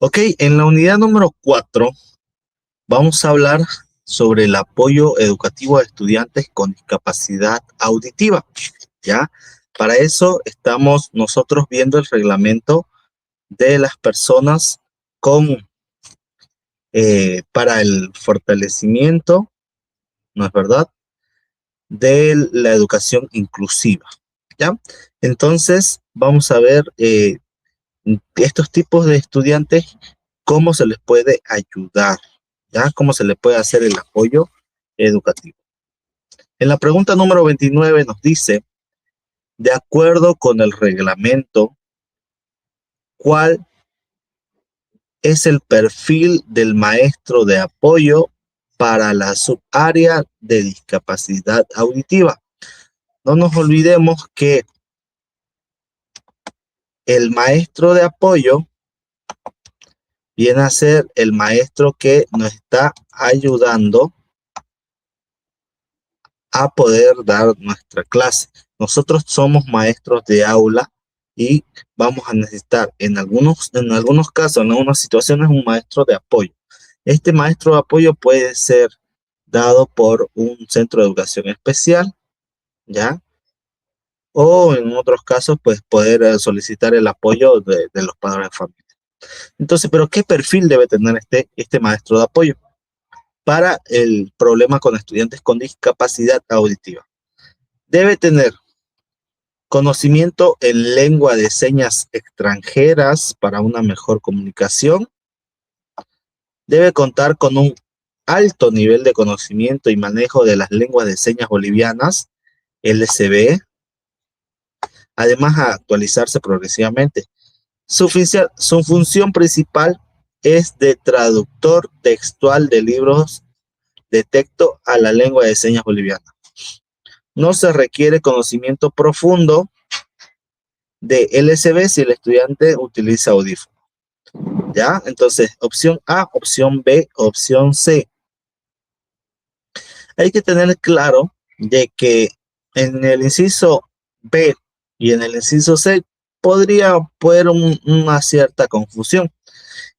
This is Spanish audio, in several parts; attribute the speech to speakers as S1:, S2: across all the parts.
S1: Ok, en la unidad número 4 vamos a hablar sobre el apoyo educativo a estudiantes con discapacidad auditiva, ¿ya? Para eso estamos nosotros viendo el reglamento de las personas con, para el fortalecimiento, ¿no es verdad?, de la educación inclusiva, ¿ya? Entonces, vamos a ver estos tipos de estudiantes, cómo se les puede ayudar, ¿ya? Cómo se les puede hacer el apoyo educativo. En la pregunta número 29 nos dice, de acuerdo con el reglamento, ¿cuál es el perfil del maestro de apoyo para la subárea de discapacidad auditiva? No nos olvidemos que el maestro de apoyo viene a ser el maestro que nos está ayudando a poder dar nuestra clase. Nosotros somos maestros de aula y vamos a necesitar en algunos casos, en algunas situaciones, un maestro de apoyo. Este maestro de apoyo puede ser dado por un centro de educación especial, ¿ya? O en otros casos, pues poder solicitar el apoyo de los padres de familia. Entonces, ¿pero qué perfil debe tener este maestro de apoyo para el problema con estudiantes con discapacidad auditiva? Debe tener conocimiento en lengua de señas extranjeras para una mejor comunicación. Debe contar con un alto nivel de conocimiento y manejo de las lenguas de señas bolivianas, LSB. Además, a actualizarse progresivamente. Su función principal es de traductor textual de libros de texto a la lengua de señas boliviana. No se requiere conocimiento profundo de LSB si el estudiante utiliza audífono. ¿Ya? Entonces, opción A, opción B, opción C. Hay que tener claro de que en el inciso B y en el inciso C podría haber una cierta confusión.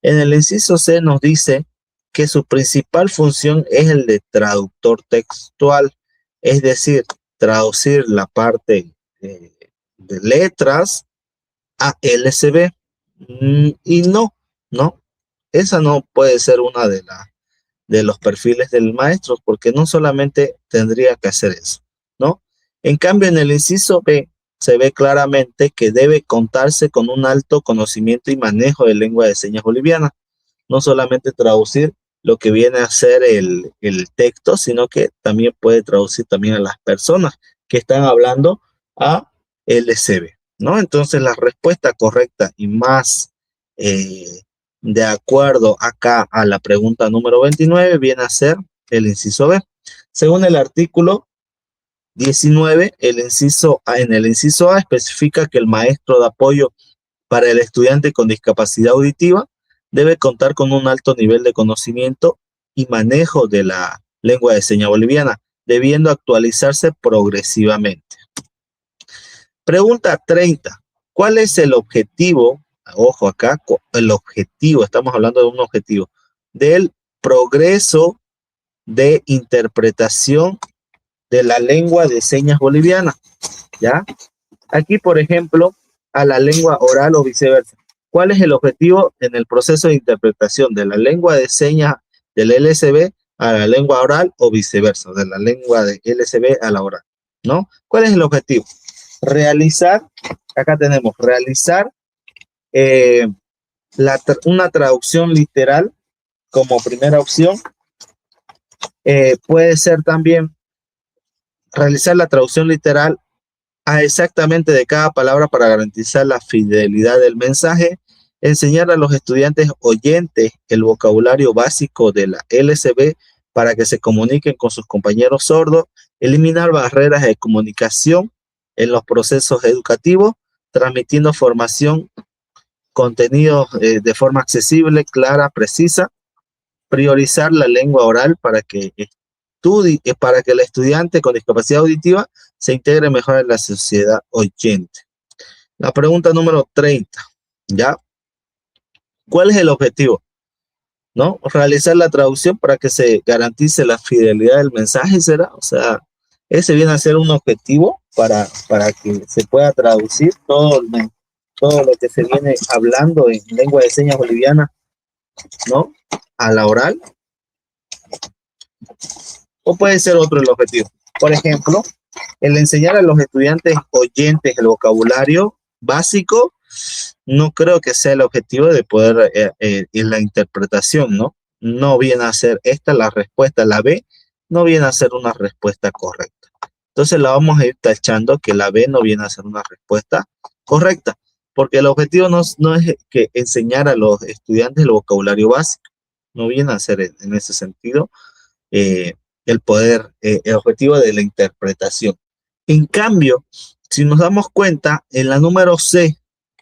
S1: En el inciso C nos dice que su principal función es el de traductor textual, es decir, traducir la parte de letras a LSB. Y no, esa no puede ser una de los perfiles del maestro, porque no solamente tendría que hacer eso, ¿no? En cambio, en el inciso B se ve claramente que debe contarse con un alto conocimiento y manejo de lengua de señas boliviana, no solamente traducir lo que viene a ser el texto, sino que también puede traducir también a las personas que están hablando a LSB, ¿no? Entonces la respuesta correcta y más de acuerdo acá a la pregunta número 29 viene a ser el inciso B. Según el artículo 19, en el inciso A especifica que el maestro de apoyo para el estudiante con discapacidad auditiva debe contar con un alto nivel de conocimiento y manejo de la lengua de señas boliviana, debiendo actualizarse progresivamente. Pregunta 30. ¿Cuál es el objetivo? Ojo acá, el objetivo, estamos hablando de un objetivo, del progreso de interpretación de la lengua de señas boliviana, ¿ya? Aquí, por ejemplo, a la lengua oral o viceversa. ¿Cuál es el objetivo en el proceso de interpretación de la lengua de señas del LSB a la lengua oral o viceversa, de la lengua de LSB a la oral, ¿no? ¿Cuál es el objetivo? Realizar, acá tenemos, realizar una traducción literal como primera opción. Puede ser también realizar la traducción literal a exactamente de cada palabra para garantizar la fidelidad del mensaje, enseñar a los estudiantes oyentes el vocabulario básico de la LSB para que se comuniquen con sus compañeros sordos, eliminar barreras de comunicación en los procesos educativos, transmitiendo formación, contenidos de forma accesible, clara, precisa, priorizar la lengua oral para que el estudiante con discapacidad auditiva se integre mejor en la sociedad oyente. La pregunta número 30, ¿ya? ¿Cuál es el objetivo? ¿No? Realizar la traducción para que se garantice la fidelidad del mensaje, ¿será? O sea, ese viene a ser un objetivo para que se pueda traducir todo lo que se viene hablando en lengua de señas boliviana, ¿no? A la oral. O puede ser otro el objetivo. Por ejemplo, el enseñar a los estudiantes oyentes el vocabulario básico, no creo que sea el objetivo de poder en la interpretación, ¿no? No viene a ser esta la respuesta, la B, no viene a ser una respuesta correcta. Entonces la vamos a ir tachando que la B no viene a ser una respuesta correcta, porque el objetivo no es que enseñar a los estudiantes el vocabulario básico, no viene a ser en ese sentido eh, el objetivo de la interpretación. En cambio, si nos damos cuenta, en la número C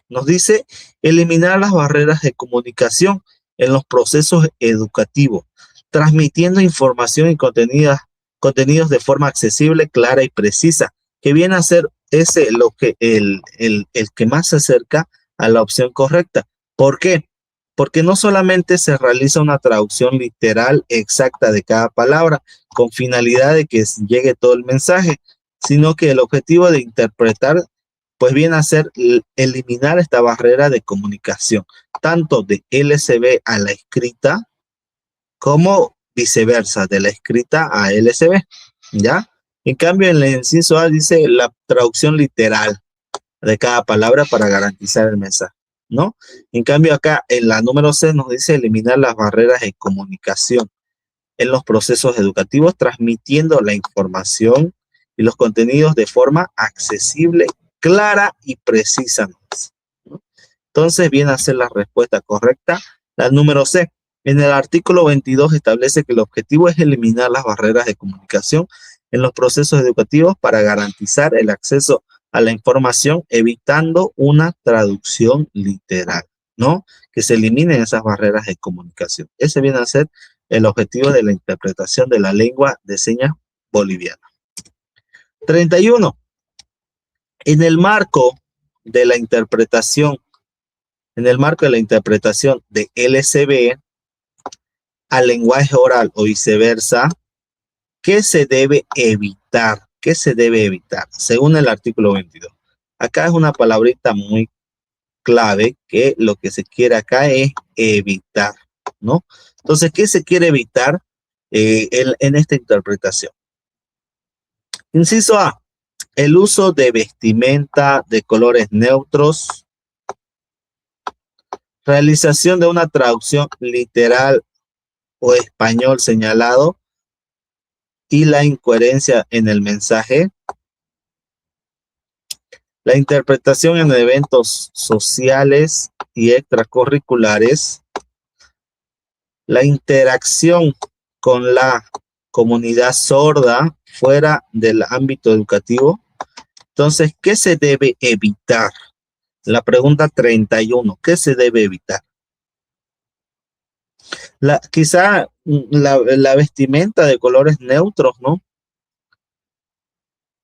S1: nos dice eliminar las barreras de comunicación en los procesos educativos, transmitiendo información y contenidos de forma accesible, clara y precisa, que viene a ser ese el que más se acerca a la opción correcta. ¿Por qué? Porque no solamente se realiza una traducción literal exacta de cada palabra con finalidad de que llegue todo el mensaje, sino que el objetivo de interpretar pues viene a ser eliminar esta barrera de comunicación, tanto de LSB a la escrita como viceversa, de la escrita a LSB, ¿ya? En cambio, en el inciso A dice la traducción literal de cada palabra para garantizar el mensaje, ¿no? En cambio, acá en la número C nos dice eliminar las barreras de comunicación en los procesos educativos, transmitiendo la información y los contenidos de forma accesible, clara y precisa, ¿no? Entonces viene a ser la respuesta correcta. La número C. En el artículo 22 establece que el objetivo es eliminar las barreras de comunicación en los procesos educativos para garantizar el acceso a la información, evitando una traducción literal, ¿no? Que se eliminen esas barreras de comunicación. Ese viene a ser el objetivo de la interpretación de la lengua de señas boliviana. 31. En el marco de la interpretación de LSB al lenguaje oral o viceversa, ¿qué se debe evitar? ¿Qué se debe evitar? Según el artículo 22. Acá es una palabrita muy clave que lo que se quiere acá es evitar, ¿no? Entonces, ¿qué se quiere evitar en esta interpretación? Inciso A, el uso de vestimenta de colores neutros, realización de una traducción literal o español señalado y la incoherencia en el mensaje, la interpretación en eventos sociales y extracurriculares, la interacción con la comunidad sorda fuera del ámbito educativo. Entonces, ¿qué se debe evitar? La pregunta 31, ¿qué se debe evitar? Quizá la vestimenta de colores neutros, ¿no?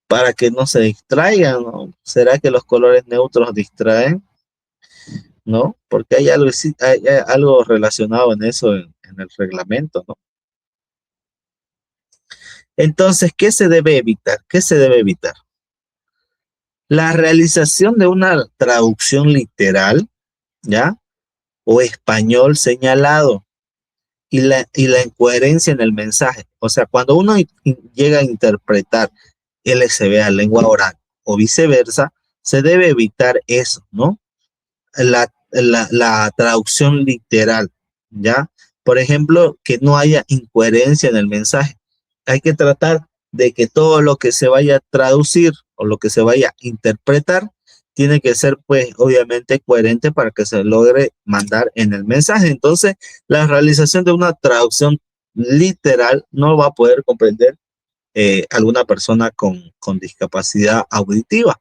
S1: Para que no se distraigan, ¿no? ¿Será que los colores neutros distraen? ¿No? Porque hay algo relacionado en eso en el reglamento, ¿no? Entonces, ¿qué se debe evitar? ¿Qué se debe evitar? La realización de una traducción literal, ¿ya? O español señalado y la incoherencia en el mensaje. O sea, cuando uno llega a interpretar LSB a lengua oral o viceversa, se debe evitar eso, ¿no? La traducción literal, ¿ya? Por ejemplo, que no haya incoherencia en el mensaje. Hay que tratar de que todo lo que se vaya a traducir o lo que se vaya a interpretar tiene que ser, pues, obviamente coherente para que se logre mandar en el mensaje. Entonces, la realización de una traducción literal no va a poder comprender alguna persona con discapacidad auditiva.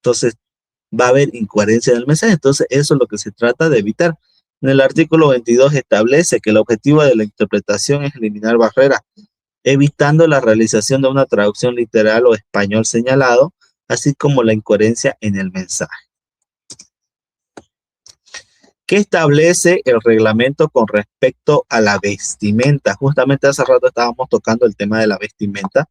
S1: Entonces, va a haber incoherencia en el mensaje. Entonces, eso es lo que se trata de evitar. En el artículo 22 establece que el objetivo de la interpretación es eliminar barreras, evitando la realización de una traducción literal o español señalado, así como la incoherencia en el mensaje. ¿Qué establece el reglamento con respecto a la vestimenta? Justamente hace rato estábamos tocando el tema de la vestimenta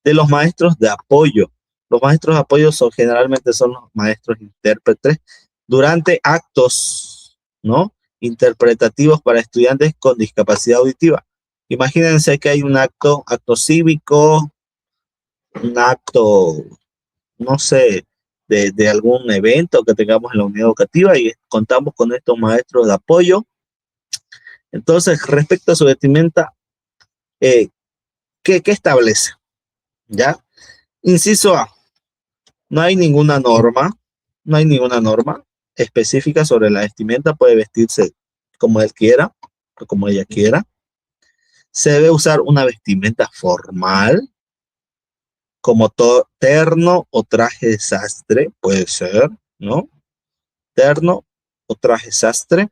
S1: de los maestros de apoyo. Los maestros de apoyo generalmente son los maestros intérpretes durante actos, ¿no?, interpretativos para estudiantes con discapacidad auditiva. Imagínense que hay un acto cívico, un acto, no sé, de algún evento que tengamos en la unidad educativa y contamos con estos maestros de apoyo. Entonces, respecto a su vestimenta, ¿qué establece? ¿Ya? Inciso A, no hay ninguna norma específica sobre la vestimenta, puede vestirse como él quiera o como ella quiera. Se debe usar una vestimenta formal, como terno o traje de sastre, puede ser, ¿no? Terno o traje sastre.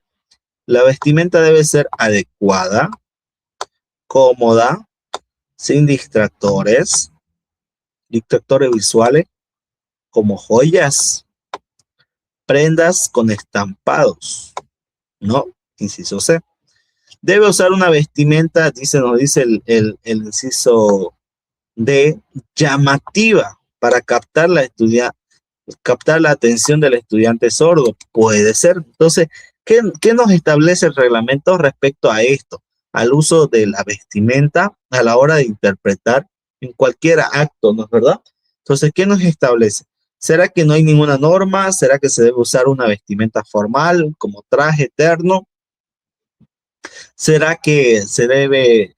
S1: La vestimenta debe ser adecuada, cómoda, sin distractores visuales como joyas, prendas con estampados, ¿no? Inciso C. Debe usar una vestimenta, nos dice el inciso D, llamativa para captar la atención del estudiante sordo. Puede ser. Entonces, ¿qué nos establece el reglamento respecto a esto? Al uso de la vestimenta a la hora de interpretar en cualquier acto, ¿no es verdad? Entonces, ¿qué nos establece? ¿Será que no hay ninguna norma? ¿Será que se debe usar una vestimenta formal como traje, terno? ¿Será que se debe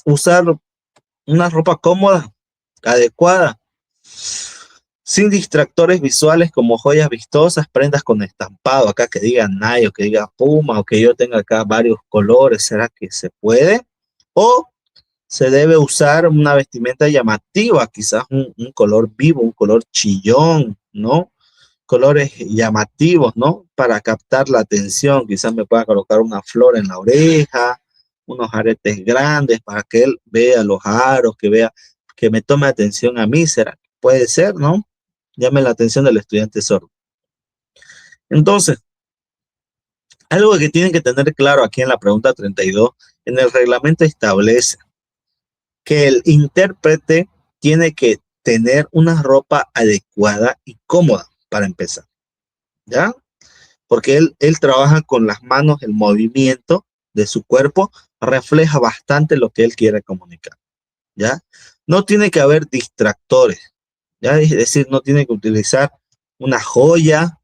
S1: usar una ropa cómoda, adecuada, sin distractores visuales como joyas vistosas, prendas con estampado, acá que diga Nike o que diga Puma o que yo tenga acá varios colores? ¿Será que se puede? ¿O se debe usar una vestimenta llamativa, quizás un color vivo, un color chillón, ¿no? Colores llamativos, ¿no? Para captar la atención, quizás me pueda colocar una flor en la oreja, unos aretes grandes para que él vea los aros, que me tome atención a mí. ¿Será? Puede ser, ¿no? Llame la atención del estudiante sordo. Entonces, algo que tienen que tener claro aquí en la pregunta 32, en el reglamento establece que el intérprete tiene que tener una ropa adecuada y cómoda para empezar, ¿ya? Porque él trabaja con las manos, el movimiento de su cuerpo refleja bastante lo que él quiere comunicar, ¿ya? No tiene que haber distractores, ¿ya? Es decir, no tiene que utilizar una joya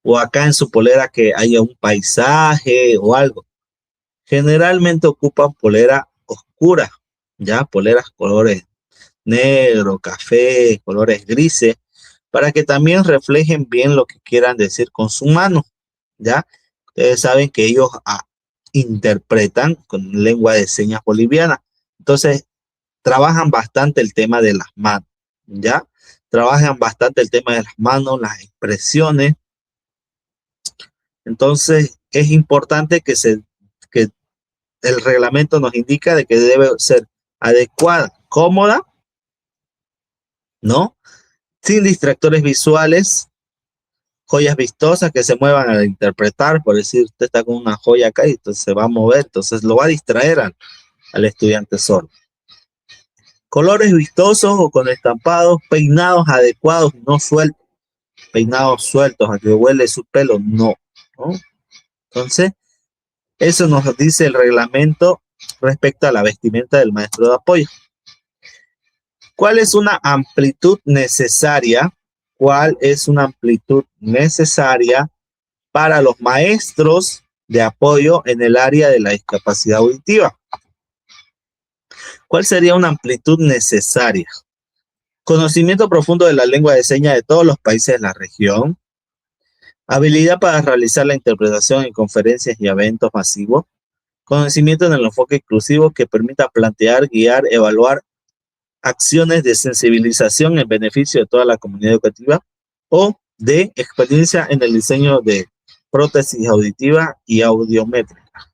S1: o acá en su polera que haya un paisaje o algo. Generalmente ocupan polera oscura, ¿ya? Poleras colores negro, café, colores grises, para que también reflejen bien lo que quieran decir con su mano, ¿ya? Ustedes saben que ellos interpretan con lengua de señas boliviana, entonces trabajan bastante el tema de las manos, ¿ya? Trabajan bastante el tema de las manos, las expresiones. Entonces es importante que el reglamento nos indica de que debe ser adecuada, cómoda, ¿no? Sin distractores visuales, joyas vistosas que se muevan al interpretar. Por decir, usted está con una joya acá y entonces se va a mover, entonces lo va a distraer al estudiante sordo. Colores vistosos o con estampados, peinados adecuados, no sueltos, peinados sueltos a que huele su pelo, no, ¿no? Entonces, eso nos dice el reglamento respecto a la vestimenta del maestro de apoyo. ¿Cuál es una amplitud necesaria? ¿Cuál es una amplitud necesaria para los maestros de apoyo en el área de la discapacidad auditiva? ¿Cuál sería una amplitud necesaria? Conocimiento profundo de la lengua de señas de todos los países de la región. Habilidad para realizar la interpretación en conferencias y eventos masivos. Conocimiento en el enfoque exclusivo que permita plantear, guiar, evaluar acciones de sensibilización en beneficio de toda la comunidad educativa. O de experiencia en el diseño de prótesis auditiva y audiométrica.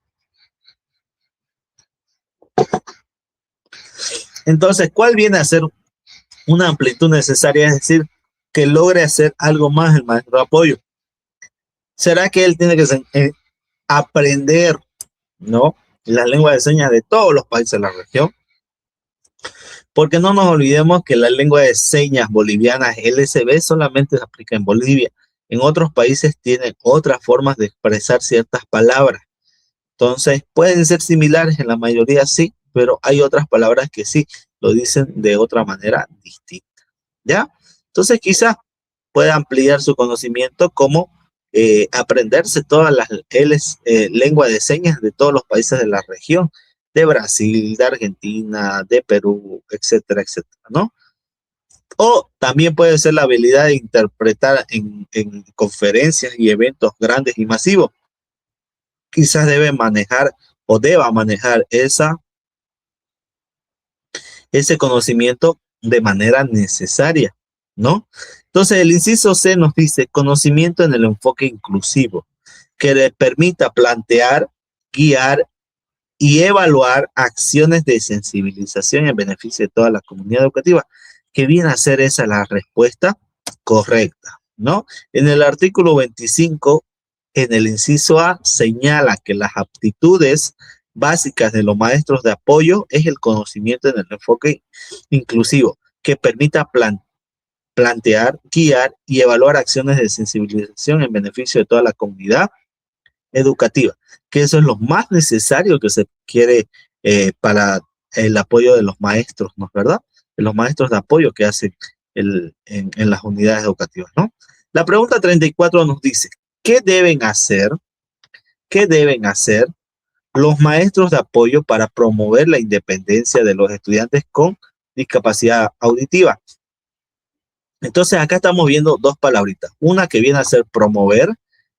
S1: Entonces, ¿cuál viene a ser una amplitud necesaria? Es decir, que logre hacer algo más el maestro de apoyo. ¿Será que él tiene que aprender, ¿no?, la lengua de señas de todos los países de la región? Porque no nos olvidemos que la lengua de señas boliviana LSB solamente se aplica en Bolivia. En otros países tienen otras formas de expresar ciertas palabras. Entonces, pueden ser similares en la mayoría, sí, pero hay otras palabras que sí lo dicen de otra manera distinta, ¿ya? Entonces, quizás pueda ampliar su conocimiento como aprenderse todas las lenguas de señas de todos los países de la región, de Brasil, de Argentina, de Perú, etcétera, etcétera, ¿no? O también puede ser la habilidad de interpretar en conferencias y eventos grandes y masivos. Quizás debe manejar o deba manejar ese conocimiento de manera necesaria, ¿no? Entonces, el inciso C nos dice conocimiento en el enfoque inclusivo, que le permita plantear, guiar y evaluar acciones de sensibilización en beneficio de toda la comunidad educativa, que viene a ser esa la respuesta correcta, ¿no? En el artículo 25, en el inciso A, señala que las aptitudes básicas de los maestros de apoyo es el conocimiento en el enfoque inclusivo, que permita plantear, guiar y evaluar acciones de sensibilización en beneficio de toda la comunidad educativa, que eso es lo más necesario que se quiere para el apoyo de los maestros, ¿no es verdad? De los maestros de apoyo que hacen en las unidades educativas, ¿no? La pregunta 34 nos dice, ¿qué deben hacer? ¿Qué deben hacer los maestros de apoyo para promover la independencia de los estudiantes con discapacidad auditiva? Entonces acá estamos viendo dos palabritas. Una que viene a ser promover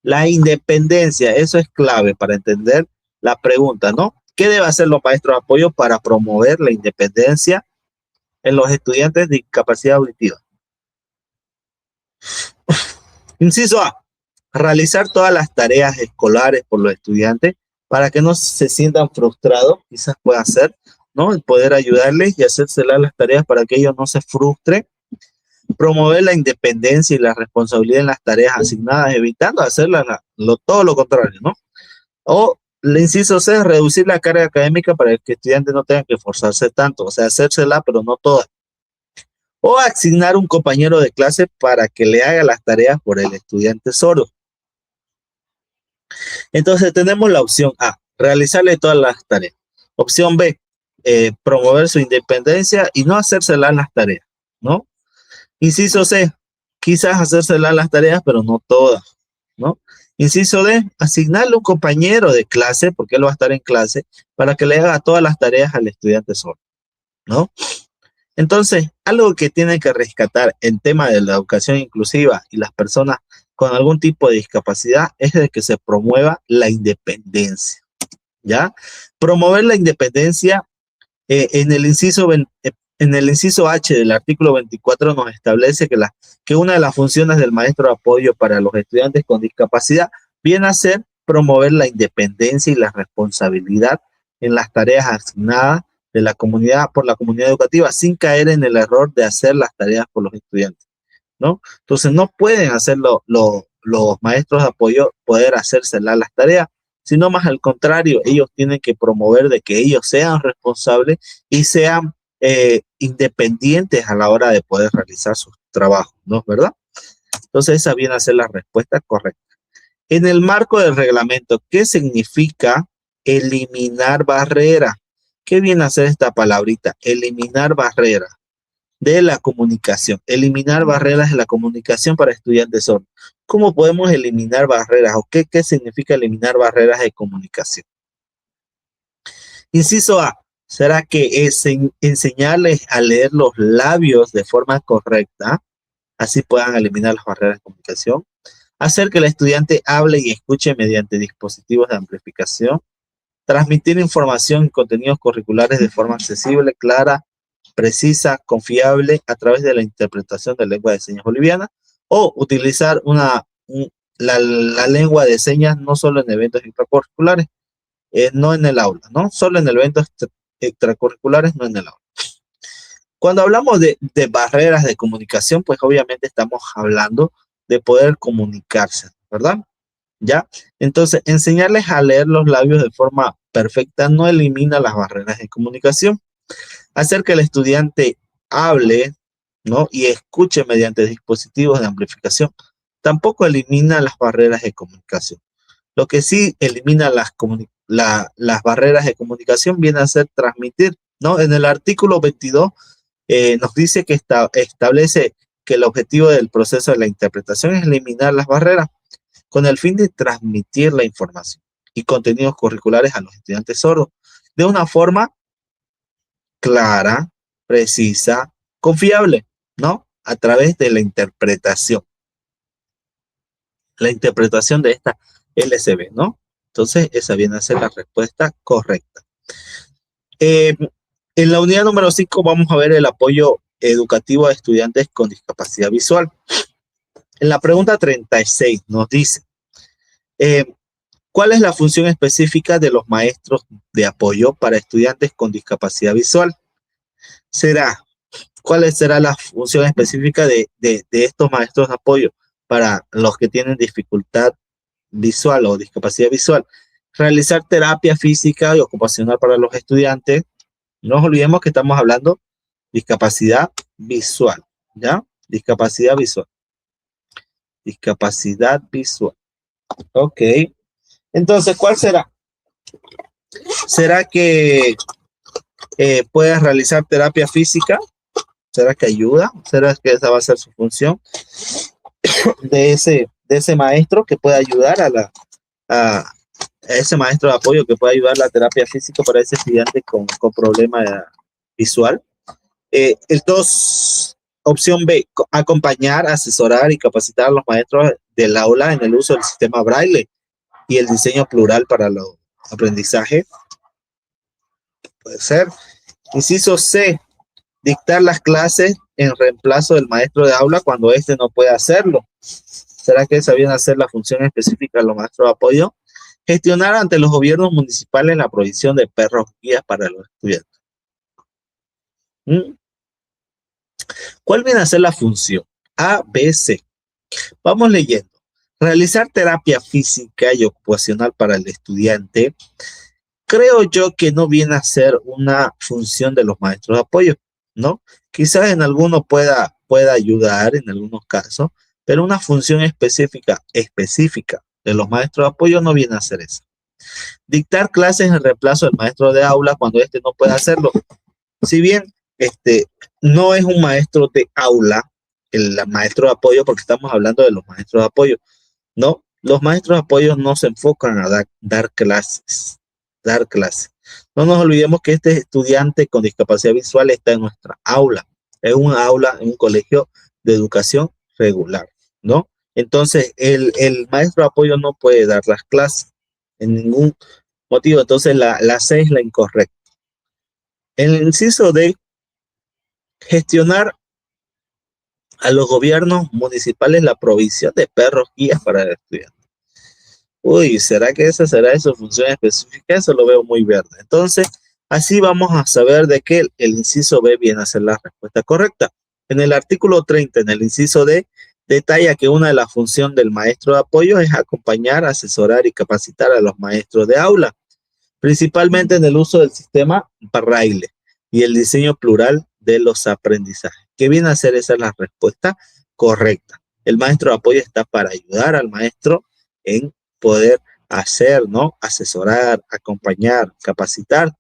S1: la independencia. Eso es clave para entender la pregunta, ¿no? ¿Qué deben hacer los maestros de apoyo para promover la independencia en los estudiantes de discapacidad auditiva? Inciso A, realizar todas las tareas escolares por los estudiantes para que no se sientan frustrados, quizás pueda ser, ¿no? El poder ayudarles y hacérselas las tareas para que ellos no se frustren. Promover la independencia y la responsabilidad en las tareas asignadas, evitando hacerlas todo lo contrario, ¿no? O el inciso C, reducir la carga académica para que el estudiante no tenga que esforzarse tanto, o sea, hacérsela, pero no todas. O asignar un compañero de clase para que le haga las tareas por el estudiante sordo. Entonces tenemos la opción A, realizarle todas las tareas. Opción B, promover su independencia y no hacérselas las tareas, ¿no? Inciso C, quizás hacérselas las tareas, pero no todas, ¿no? Inciso D, asignarle un compañero de clase, porque él va a estar en clase, para que le haga todas las tareas al estudiante solo, ¿no? Entonces, algo que tienen que rescatar en tema de la educación inclusiva y las personas con algún tipo de discapacidad es de que se promueva la independencia, ¿ya? Promover la independencia en el inciso H del artículo 24 nos establece que una de las funciones del maestro de apoyo para los estudiantes con discapacidad viene a ser promover la independencia y la responsabilidad en las tareas asignadas de la comunidad por la comunidad educativa sin caer en el error de hacer las tareas por los estudiantes, ¿no? Entonces no pueden hacerlo los maestros de apoyo, poder hacérselas las tareas, sino más al contrario, ellos tienen que promover de que ellos sean responsables y sean independientes a la hora de poder realizar sus trabajos, ¿no es verdad? Entonces esa viene a ser la respuesta correcta. En el marco del reglamento, ¿qué significa eliminar barrera? ¿Qué viene a ser esta palabrita? Eliminar barrera de la comunicación. Eliminar barreras de la comunicación para estudiantes sordos. ¿Cómo podemos eliminar barreras? ¿O qué significa eliminar barreras de comunicación? Inciso A, ¿será que es enseñarles a leer los labios de forma correcta? Así puedan eliminar las barreras de comunicación. Hacer que el estudiante hable y escuche mediante dispositivos de amplificación. Transmitir información y contenidos curriculares de forma accesible, clara, precisa, confiable a través de la interpretación de lengua de señas boliviana. O utilizar la lengua de señas no solo en eventos extracurriculares, no en el aula, ¿no? Solo en eventos extracurriculares, no en el aula. Cuando hablamos de barreras de comunicación, pues obviamente estamos hablando de poder comunicarse, ¿verdad? ¿ya? Entonces, enseñarles a leer los labios de forma perfecta no elimina las barreras de comunicación. Hacer que el estudiante hable, ¿no? Y escuche mediante dispositivos de amplificación tampoco elimina las barreras de comunicación. Lo que sí elimina las barreras de comunicación viene a ser transmitir, ¿no? En el artículo 22 nos dice que establece que el objetivo del proceso de la interpretación es eliminar las barreras con el fin de transmitir la información y contenidos curriculares a los estudiantes sordos de una forma clara, precisa, confiable, ¿no? A través de la interpretación de esta LCB, ¿no? Entonces, esa viene a ser la respuesta correcta. En la unidad número 5 vamos a ver el apoyo educativo a estudiantes con discapacidad visual. En la pregunta 36 nos dice, ¿cuál es la función específica de los maestros de apoyo para estudiantes con discapacidad visual? ¿Cuál será la función específica de estos maestros de apoyo para los que tienen dificultad visual o discapacidad visual? Realizar terapia física y ocupacional para los estudiantes. No nos olvidemos que estamos hablando de discapacidad visual, ¿ya? Discapacidad visual. Discapacidad visual. Ok. Entonces, ¿cuál será? ¿Será que puedes realizar terapia física? ¿Será que ayuda? ¿Será que esa va a ser su función de ese maestro que puede ayudar a ese maestro de apoyo que puede ayudar a la terapia física para ese estudiante con problema visual? El 2, opción B, acompañar, asesorar y capacitar a los maestros del aula en el uso del sistema Braille y el diseño plural para los aprendizajes. Puede ser. Inciso C, dictar las clases en reemplazo del maestro de aula cuando éste no puede hacerlo. ¿Será que esa viene a ser la función específica de los maestros de apoyo? Gestionar ante los gobiernos municipales la provisión de perros guías para los estudiantes. ¿Cuál viene a ser la función? A, B, C. Vamos leyendo. Realizar terapia física y ocupacional para el estudiante. Creo yo que no viene a ser una función de los maestros de apoyo, ¿no? Quizás en alguno pueda ayudar en algunos casos, pero una función específica de los maestros de apoyo no viene a ser eso. Dictar clases en reemplazo del maestro de aula cuando éste no puede hacerlo. Si bien no es un maestro de aula, el maestro de apoyo, porque estamos hablando de los maestros de apoyo, ¿no? Los maestros de apoyo no se enfocan a dar clases. No nos olvidemos que este estudiante con discapacidad visual está en nuestra aula. Es un aula, en un colegio de educación regular, ¿no? Entonces, el maestro de apoyo no puede dar las clases en ningún motivo. Entonces, la C es la incorrecta. En el inciso D, gestionar a los gobiernos municipales la provisión de perros guías para el estudiante. Uy, ¿será que esa será su función específica? Eso lo veo muy verde. Entonces, así vamos a saber de que el inciso B viene a ser la respuesta correcta. En el artículo 30, en el inciso D, detalla que una de las funciones del maestro de apoyo es acompañar, asesorar y capacitar a los maestros de aula, principalmente en el uso del sistema Braille y el diseño plural de los aprendizajes. ¿Qué viene a ser esa es la respuesta correcta? El maestro de apoyo está para ayudar al maestro en poder hacer, ¿no? Asesorar, acompañar, capacitar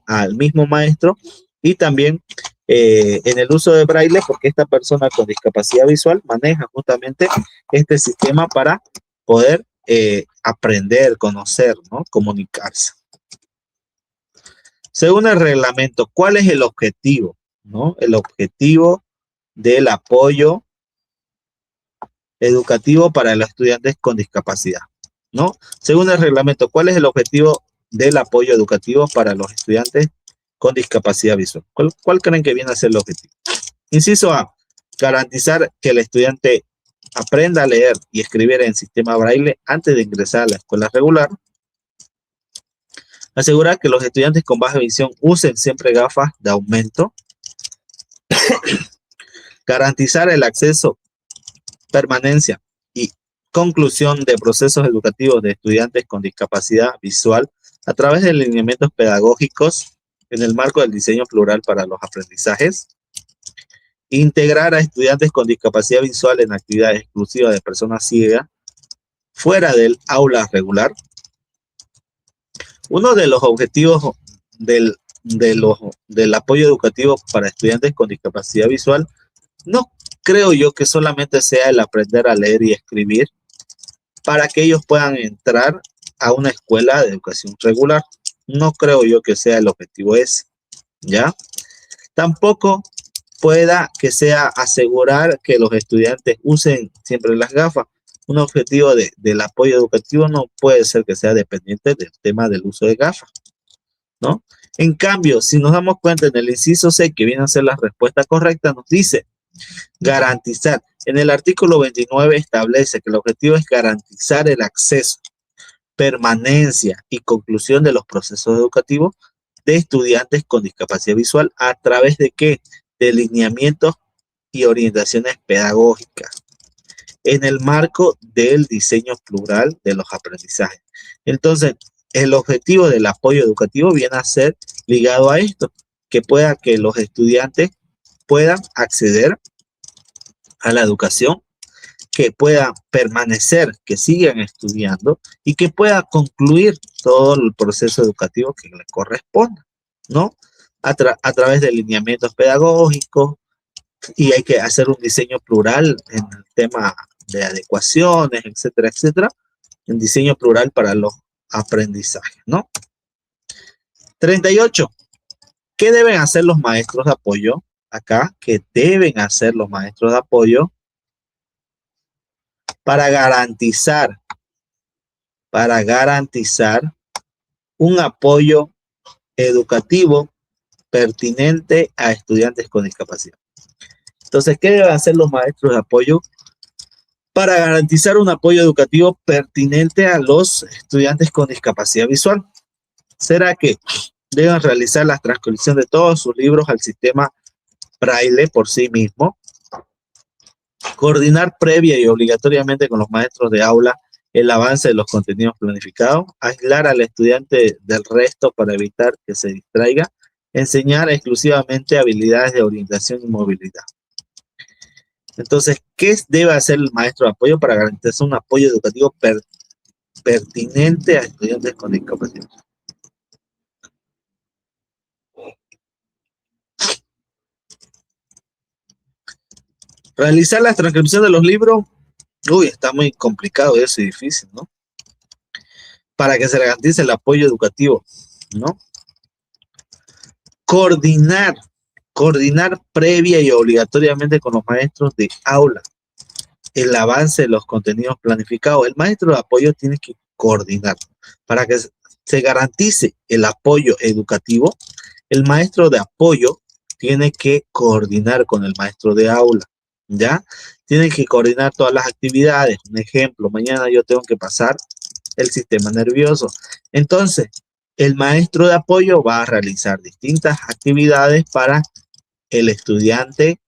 S1: al mismo maestro y también en el uso de Braille, porque esta persona con discapacidad visual maneja justamente este sistema para poder aprender, conocer, ¿no? Comunicarse. Según el reglamento, ¿cuál es el objetivo, ¿no? El objetivo del apoyo educativo para los estudiantes con discapacidad, ¿no? Según el reglamento, ¿cuál es el objetivo del apoyo educativo para los estudiantes con discapacidad visual? ¿Cuál creen que viene a ser el objetivo? Inciso A, garantizar que el estudiante aprenda a leer y escribir en sistema Braille antes de ingresar a la escuela regular. Asegurar que los estudiantes con baja visión usen siempre gafas de aumento. Garantizar el acceso, permanencia y conclusión de procesos educativos de estudiantes con discapacidad visual a través de lineamientos pedagógicos en el marco del diseño plural para los aprendizajes, integrar a estudiantes con discapacidad visual en actividades exclusivas de personas ciegas fuera del aula regular. Uno de los objetivos del apoyo educativo para estudiantes con discapacidad visual, no creo yo que solamente sea el aprender a leer y escribir para que ellos puedan entrar a una escuela de educación regular. No creo yo que sea el objetivo ese, ¿ya? Tampoco pueda que sea asegurar que los estudiantes usen siempre las gafas. Un objetivo del apoyo educativo no puede ser que sea dependiente del tema del uso de gafas, ¿no? En cambio, si nos damos cuenta en el inciso C, que viene a ser la respuesta correcta, nos dice garantizar. En el artículo 29 establece que el objetivo es garantizar el acceso, permanencia y conclusión de los procesos educativos de estudiantes con discapacidad visual a través de ¿qué? De lineamientos y orientaciones pedagógicas en el marco del diseño plural de los aprendizajes. Entonces, el objetivo del apoyo educativo viene a ser ligado a esto, que pueda que los estudiantes puedan acceder a la educación, que puedan permanecer, que sigan estudiando y que pueda concluir todo el proceso educativo que le corresponda, ¿no? A través de lineamientos pedagógicos, y hay que hacer un diseño plural en el tema de adecuaciones, etcétera, etcétera, un diseño plural para los aprendizajes, ¿no? 38. ¿Qué deben hacer los maestros de apoyo? Acá, ¿qué deben hacer los maestros de apoyo para garantizar un apoyo educativo pertinente a estudiantes con discapacidad? Entonces, ¿qué deben hacer los maestros de apoyo para garantizar un apoyo educativo pertinente a los estudiantes con discapacidad visual? ¿Será que deben realizar la transcripción de todos sus libros al sistema Braille por sí mismo? Coordinar previa y obligatoriamente con los maestros de aula el avance de los contenidos planificados, aislar al estudiante del resto para evitar que se distraiga, enseñar exclusivamente habilidades de orientación y movilidad. Entonces, ¿qué debe hacer el maestro de apoyo para garantizar un apoyo educativo pertinente a estudiantes con discapacidad? Realizar la transcripción de los libros, uy, está muy complicado eso y difícil, ¿no? Para que se le garantice el apoyo educativo, ¿no? Coordinar previa y obligatoriamente con los maestros de aula el avance de los contenidos planificados. El maestro de apoyo tiene que coordinar para que se garantice el apoyo educativo. El maestro de apoyo tiene que coordinar con el maestro de aula, ¿ya? Tienen que coordinar todas las actividades. Un ejemplo, mañana yo tengo que pasar el sistema nervioso. Entonces, el maestro de apoyo va a realizar distintas actividades para el estudiante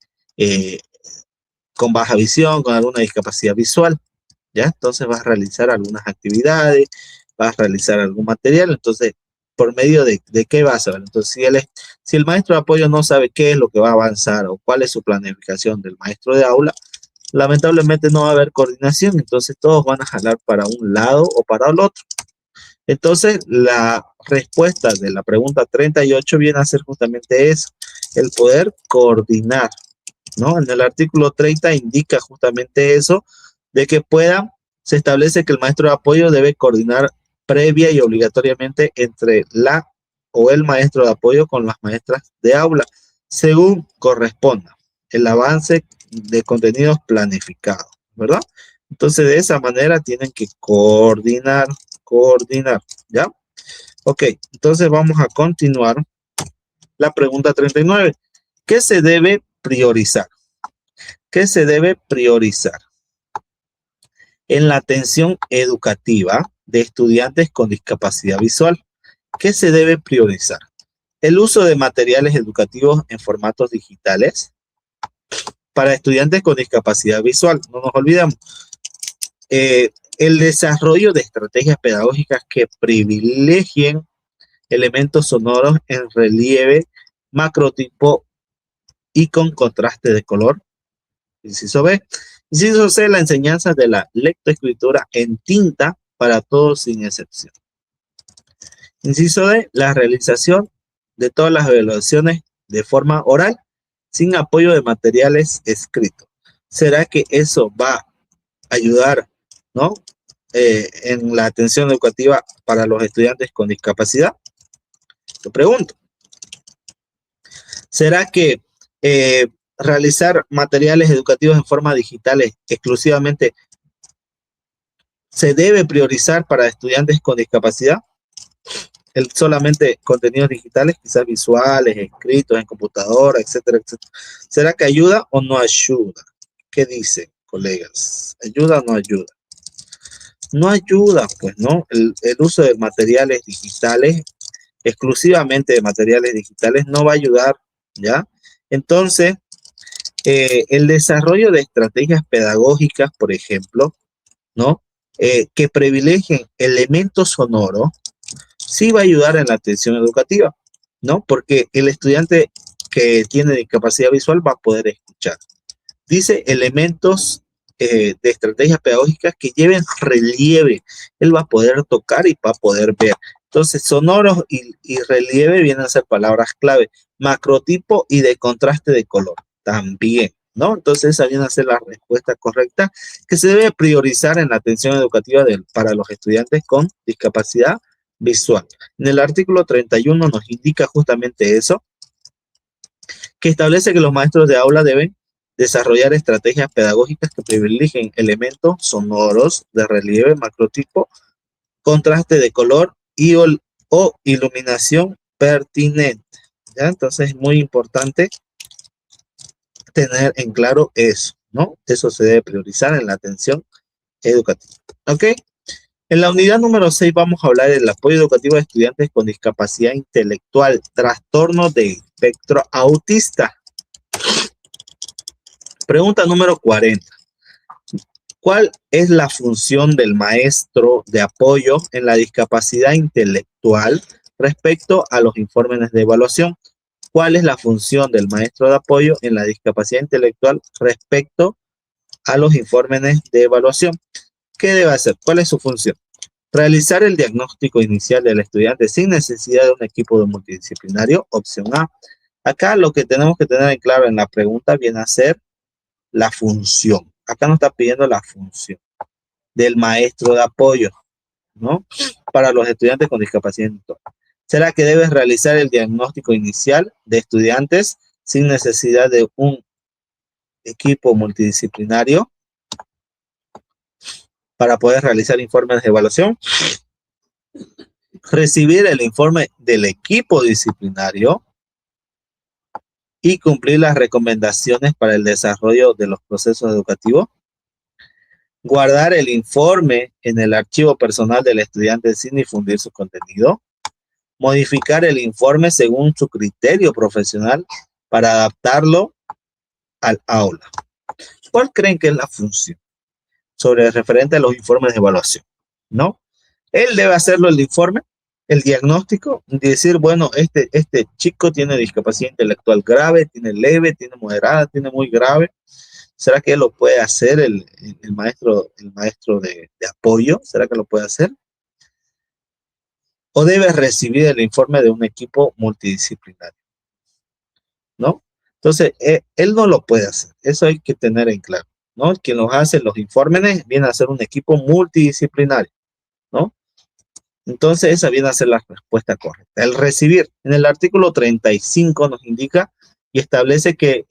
S1: con baja visión, con alguna discapacidad visual, ¿ya? Entonces va a realizar algunas actividades, va a realizar algún material. Entonces, ¿por medio de qué va a saber? Entonces, si el maestro de apoyo no sabe qué es lo que va a avanzar o cuál es su planificación del maestro de aula, lamentablemente no va a haber coordinación. Entonces, todos van a jalar para un lado o para el otro. Entonces, la respuesta de la pregunta 38 viene a ser justamente eso, el poder coordinar, ¿no? En el artículo 30 indica justamente eso, de que se establece que el maestro de apoyo debe coordinar previa y obligatoriamente entre la o el maestro de apoyo con las maestras de aula, según corresponda, el avance de contenidos planificados, ¿verdad? Entonces, de esa manera tienen que coordinar, ¿ya? Ok, entonces vamos a continuar. La pregunta 39. ¿Qué se debe priorizar? ¿Qué se debe priorizar en la atención educativa de estudiantes con discapacidad visual? ¿Qué se debe priorizar? El uso de materiales educativos en formatos digitales para estudiantes con discapacidad visual. No nos olvidemos, el desarrollo de estrategias pedagógicas que privilegien elementos sonoros en relieve, macrotipo y con contraste de color. Inciso B. Inciso C, la enseñanza de la lectoescritura en tinta para todos sin excepción. Inciso D, la realización de todas las evaluaciones de forma oral sin apoyo de materiales escritos. ¿Será que eso va a ayudar, ¿no? En la atención educativa para los estudiantes con discapacidad? Te pregunto. ¿Será que realizar materiales educativos en forma digital exclusivamente se debe priorizar para estudiantes con discapacidad? Solamente contenidos digitales, quizás visuales, escritos en computadora, etcétera, etcétera. ¿Será que ayuda o no ayuda? ¿Qué dicen, colegas? ¿Ayuda o no ayuda? No ayuda, pues, ¿no? El uso de materiales digitales, exclusivamente de materiales digitales, no va a ayudar, ¿ya? Entonces, el desarrollo de estrategias pedagógicas, por ejemplo, ¿no? Que privilegien elementos sonoros, sí va a ayudar en la atención educativa, ¿no? Porque el estudiante que tiene discapacidad visual va a poder escuchar. Dice elementos de estrategias pedagógicas que lleven relieve. Él va a poder tocar y va a poder ver. Entonces, sonoros y relieve vienen a ser palabras clave. Macrotipo y de contraste de color también, ¿no? Entonces, esa viene a ser la respuesta correcta que se debe priorizar en la atención educativa para los estudiantes con discapacidad visual. En el artículo 31 nos indica justamente eso, que establece que los maestros de aula deben desarrollar estrategias pedagógicas que privilegien elementos sonoros de relieve, macrotipo, contraste de color y o iluminación pertinente. ¿Ya? Entonces es muy importante tener en claro eso, ¿no? Eso se debe priorizar en la atención educativa. ¿Ok? En la unidad número 6 vamos a hablar del apoyo educativo a estudiantes con discapacidad intelectual, trastorno de espectro autista. Pregunta número 40. ¿Cuál es la función del maestro de apoyo en la discapacidad intelectual respecto a los informes de evaluación? ¿Cuál es la función del maestro de apoyo en la discapacidad intelectual respecto a los informes de evaluación? ¿Qué debe hacer? ¿Cuál es su función? Realizar el diagnóstico inicial del estudiante sin necesidad de un equipo multidisciplinario, opción A. Acá lo que tenemos que tener en claro en la pregunta viene a ser la función. Acá nos está pidiendo la función del maestro de apoyo, ¿no? Para los estudiantes con discapacidad intelectual. ¿Será que debes realizar el diagnóstico inicial de estudiantes sin necesidad de un equipo multidisciplinario para poder realizar informes de evaluación? Recibir el informe del equipo disciplinario y cumplir las recomendaciones para el desarrollo de los procesos educativos. Guardar el informe en el archivo personal del estudiante sin difundir su contenido. Modificar el informe según su criterio profesional para adaptarlo al aula. ¿Cuál creen que es la función sobre referente a los informes de evaluación? ¿No? Él debe hacerlo el informe, el diagnóstico, decir, bueno, este chico tiene discapacidad intelectual grave, tiene leve, tiene moderada, tiene muy grave. ¿Será que él lo puede hacer el maestro de apoyo? ¿Será que lo puede hacer? ¿O debe recibir el informe de un equipo multidisciplinario? ¿No? Entonces, él no lo puede hacer. Eso hay que tener en claro, ¿no? Quien nos hace los informes viene a ser un equipo multidisciplinario, ¿no? Entonces, esa viene a ser la respuesta correcta. El recibir, en el artículo 35 nos indica y establece que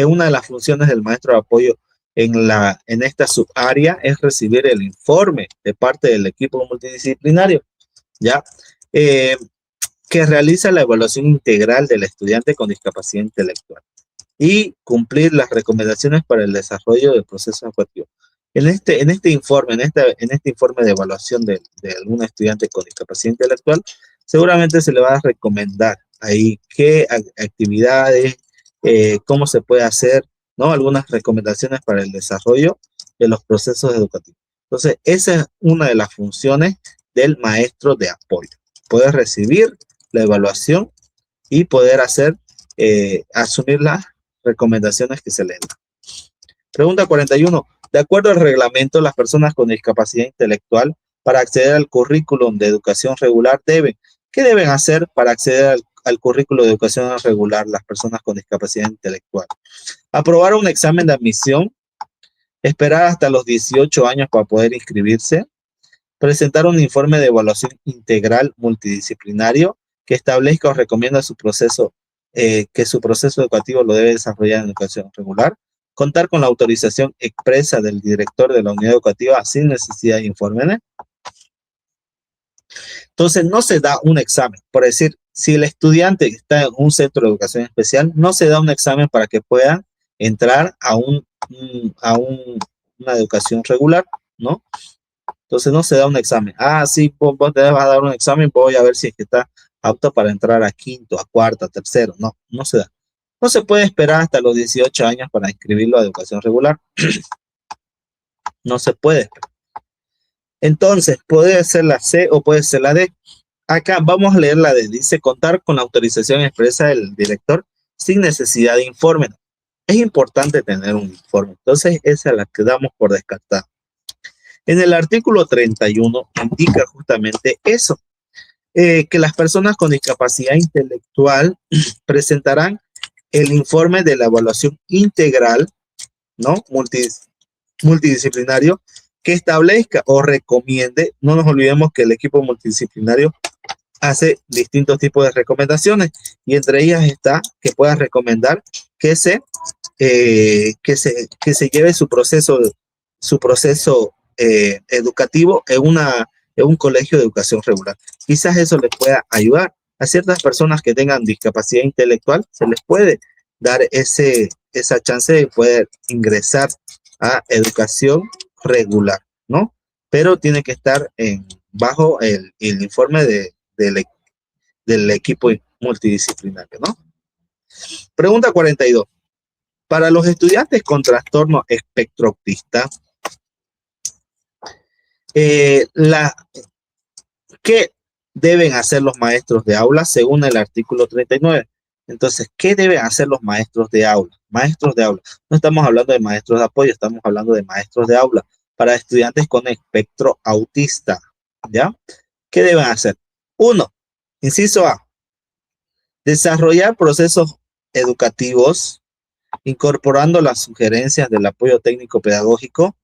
S1: una de las funciones del maestro de apoyo en esta subárea es recibir el informe de parte del equipo multidisciplinario, ¿ya? Que realiza la evaluación integral del estudiante con discapacidad intelectual y cumplir las recomendaciones para el desarrollo del proceso educativo. En este informe de evaluación de algún estudiante con discapacidad intelectual, seguramente se le va a recomendar ahí qué actividades, cómo se puede hacer, ¿no? Algunas recomendaciones para el desarrollo de los procesos educativos. Entonces, esa es una de las funciones del maestro de apoyo. Poder recibir la evaluación y poder asumir las recomendaciones que se le dan. Pregunta 41. De acuerdo al reglamento, las personas con discapacidad intelectual para acceder al currículum de educación regular ¿qué deben hacer para acceder al currículo de educación regular las personas con discapacidad intelectual? Aprobar un examen de admisión, esperar hasta los 18 años para poder inscribirse, presentar un informe de evaluación integral multidisciplinario que establezca o recomienda que su proceso educativo lo debe desarrollar en educación regular, contar con la autorización expresa del director de la unidad educativa sin necesidad de informe. Entonces, no se da un examen. Por decir, si el estudiante está en un centro de educación especial, no se da un examen para que pueda entrar a una educación regular, ¿no? Entonces, no se da un examen. Ah, sí, vos te vas a dar un examen, voy a ver si es que está apto para entrar a quinto, a cuarta, a tercero. No, no se da. No se puede esperar hasta los 18 años para inscribirlo a educación regular. No se puede. Entonces, puede ser la C o puede ser la D. Acá vamos a leer la D. Dice, contar con la autorización expresa del director sin necesidad de informe. Es importante tener un informe. Entonces, esa es la que damos por descartada. En el artículo 31 indica justamente eso, que las personas con discapacidad intelectual presentarán el informe de la evaluación integral, ¿no? Multidisciplinario, que establezca o recomiende. No nos olvidemos que el equipo multidisciplinario hace distintos tipos de recomendaciones y entre ellas está que pueda recomendar que se lleve su proceso educativo en un colegio de educación regular. Quizás eso les pueda ayudar. A ciertas personas que tengan discapacidad intelectual se les puede dar esa chance de poder ingresar a educación regular, ¿no? Pero tiene que estar bajo el informe del equipo multidisciplinario, ¿no? Pregunta 42. Para los estudiantes con trastorno espectro autista, ¿qué deben hacer los maestros de aula según el artículo 39? Entonces, ¿qué deben hacer los maestros de aula? Maestros de aula. No estamos hablando de maestros de apoyo, estamos hablando de maestros de aula para estudiantes con espectro autista, ¿ya? ¿Qué deben hacer? 1. Inciso A. Desarrollar procesos educativos incorporando las sugerencias del apoyo técnico pedagógico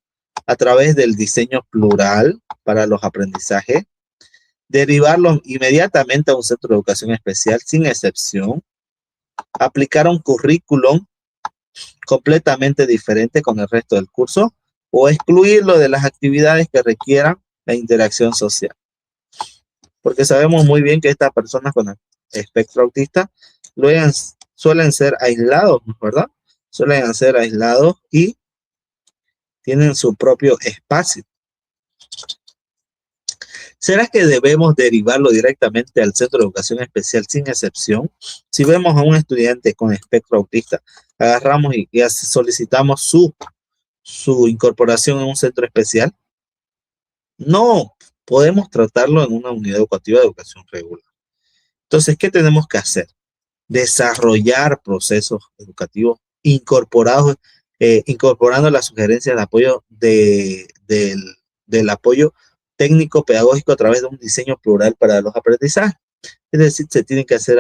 S1: a través del diseño plural para los aprendizajes, derivarlos inmediatamente a un centro de educación especial sin excepción, aplicar un currículum completamente diferente con el resto del curso o excluirlo de las actividades que requieran la interacción social. Porque sabemos muy bien que estas personas con el espectro autista suelen ser aislados, ¿verdad? Suelen ser aislados y tienen su propio espacio. ¿Será que debemos derivarlo directamente al centro de educación especial sin excepción? Si vemos a un estudiante con espectro autista, agarramos y solicitamos su incorporación en un centro especial. No, podemos tratarlo en una unidad educativa de educación regular. Entonces, ¿qué tenemos que hacer? Desarrollar procesos educativos incorporando las sugerencias de apoyo del apoyo técnico pedagógico a través de un diseño plural para los aprendizajes. Es decir, se tienen que hacer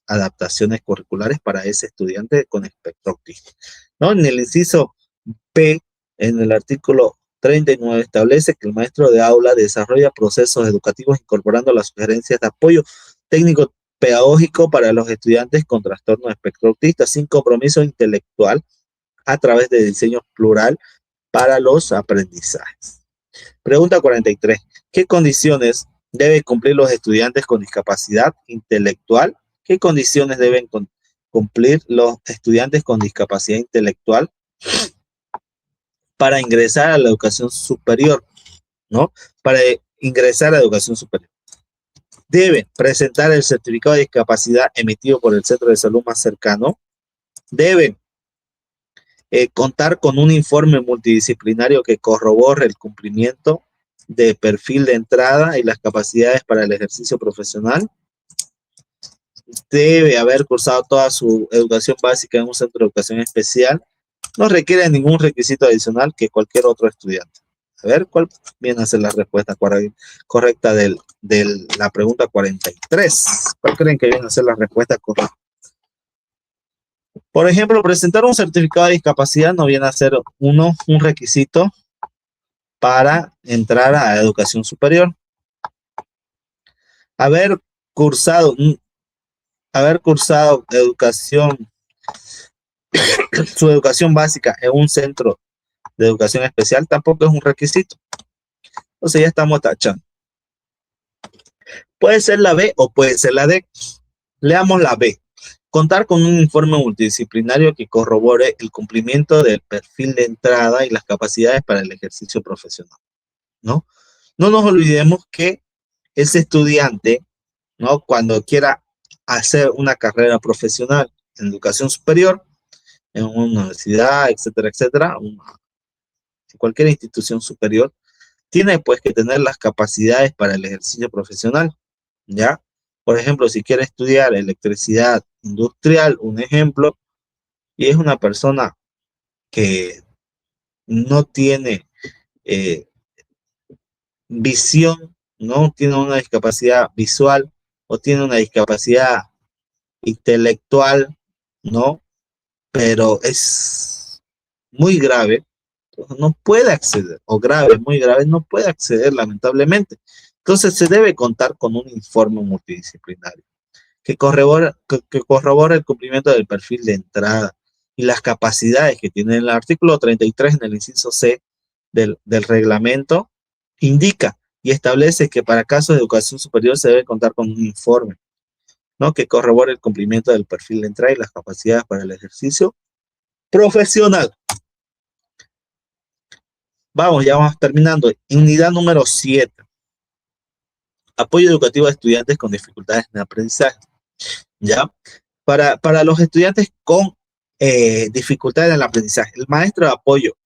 S1: adaptaciones curriculares para ese estudiante con espectro autista, ¿no? En el inciso P, en el artículo 39, establece que el maestro de aula desarrolla procesos educativos incorporando las sugerencias de apoyo técnico pedagógico para los estudiantes con trastorno de espectro autista sin compromiso intelectual a través de diseño plural para los aprendizajes. Pregunta 43. ¿Qué condiciones deben cumplir los estudiantes con discapacidad intelectual? ¿Qué condiciones deben cumplir los estudiantes con discapacidad intelectual para ingresar a la educación superior, ¿no? Para ingresar a la educación superior. Deben presentar el certificado de discapacidad emitido por el centro de salud más cercano. Deben contar con un informe multidisciplinario que corrobore el cumplimiento de perfil de entrada y las capacidades para el ejercicio profesional. Debe haber cursado toda su educación básica en un centro de educación especial. No requiere ningún requisito adicional que cualquier otro estudiante. A ver, ¿cuál viene a ser la respuesta correcta de la pregunta 43? ¿Cuál creen que viene a ser la respuesta correcta? Por ejemplo, presentar un certificado de discapacidad no viene a ser un requisito para entrar a la educación superior. Haber cursado educación, su educación básica en un centro de educación especial tampoco es un requisito. Entonces ya estamos tachando. Puede ser la B o puede ser la D. Leamos la B. Contar con un informe multidisciplinario que corrobore el cumplimiento del perfil de entrada y las capacidades para el ejercicio profesional, ¿no? No nos olvidemos que ese estudiante, ¿no? Cuando quiera hacer una carrera profesional en educación superior, en una universidad, etcétera, etcétera, en cualquier institución superior, tiene pues que tener las capacidades para el ejercicio profesional, ¿ya? Por ejemplo, si quiere estudiar electricidad industrial, un ejemplo, y es una persona que no tiene visión, no tiene una discapacidad visual o tiene una discapacidad intelectual, ¿no? Pero es muy grave, no puede acceder, o grave, muy grave, no puede acceder lamentablemente. Entonces se debe contar con un informe multidisciplinario que corrobora el cumplimiento del perfil de entrada y las capacidades que tiene el artículo 33 en el inciso C del reglamento, indica y establece que para casos de educación superior se debe contar con un informe, ¿no? Que corrobore el cumplimiento del perfil de entrada y las capacidades para el ejercicio profesional. Vamos, ya vamos terminando. Unidad número 7. Apoyo educativo a estudiantes con dificultades en aprendizaje. ¿Ya? Para los estudiantes con dificultades en el aprendizaje, el maestro de apoyo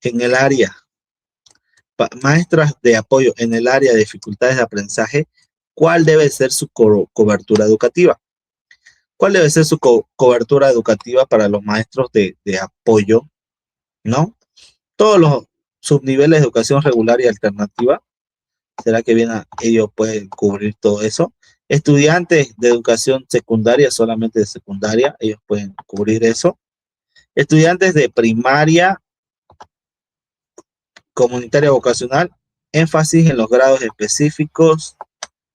S1: en el área, maestras de apoyo en el área de dificultades de aprendizaje, ¿cuál debe ser su cobertura educativa? ¿Cuál debe ser su cobertura educativa para los maestros de apoyo? ¿No? Todos los subniveles de educación regular y alternativa, ¿será que bien ellos pueden cubrir todo eso? Estudiantes de educación secundaria, solamente de secundaria, ellos pueden cubrir eso. Estudiantes de primaria, comunitaria vocacional, énfasis en los grados específicos,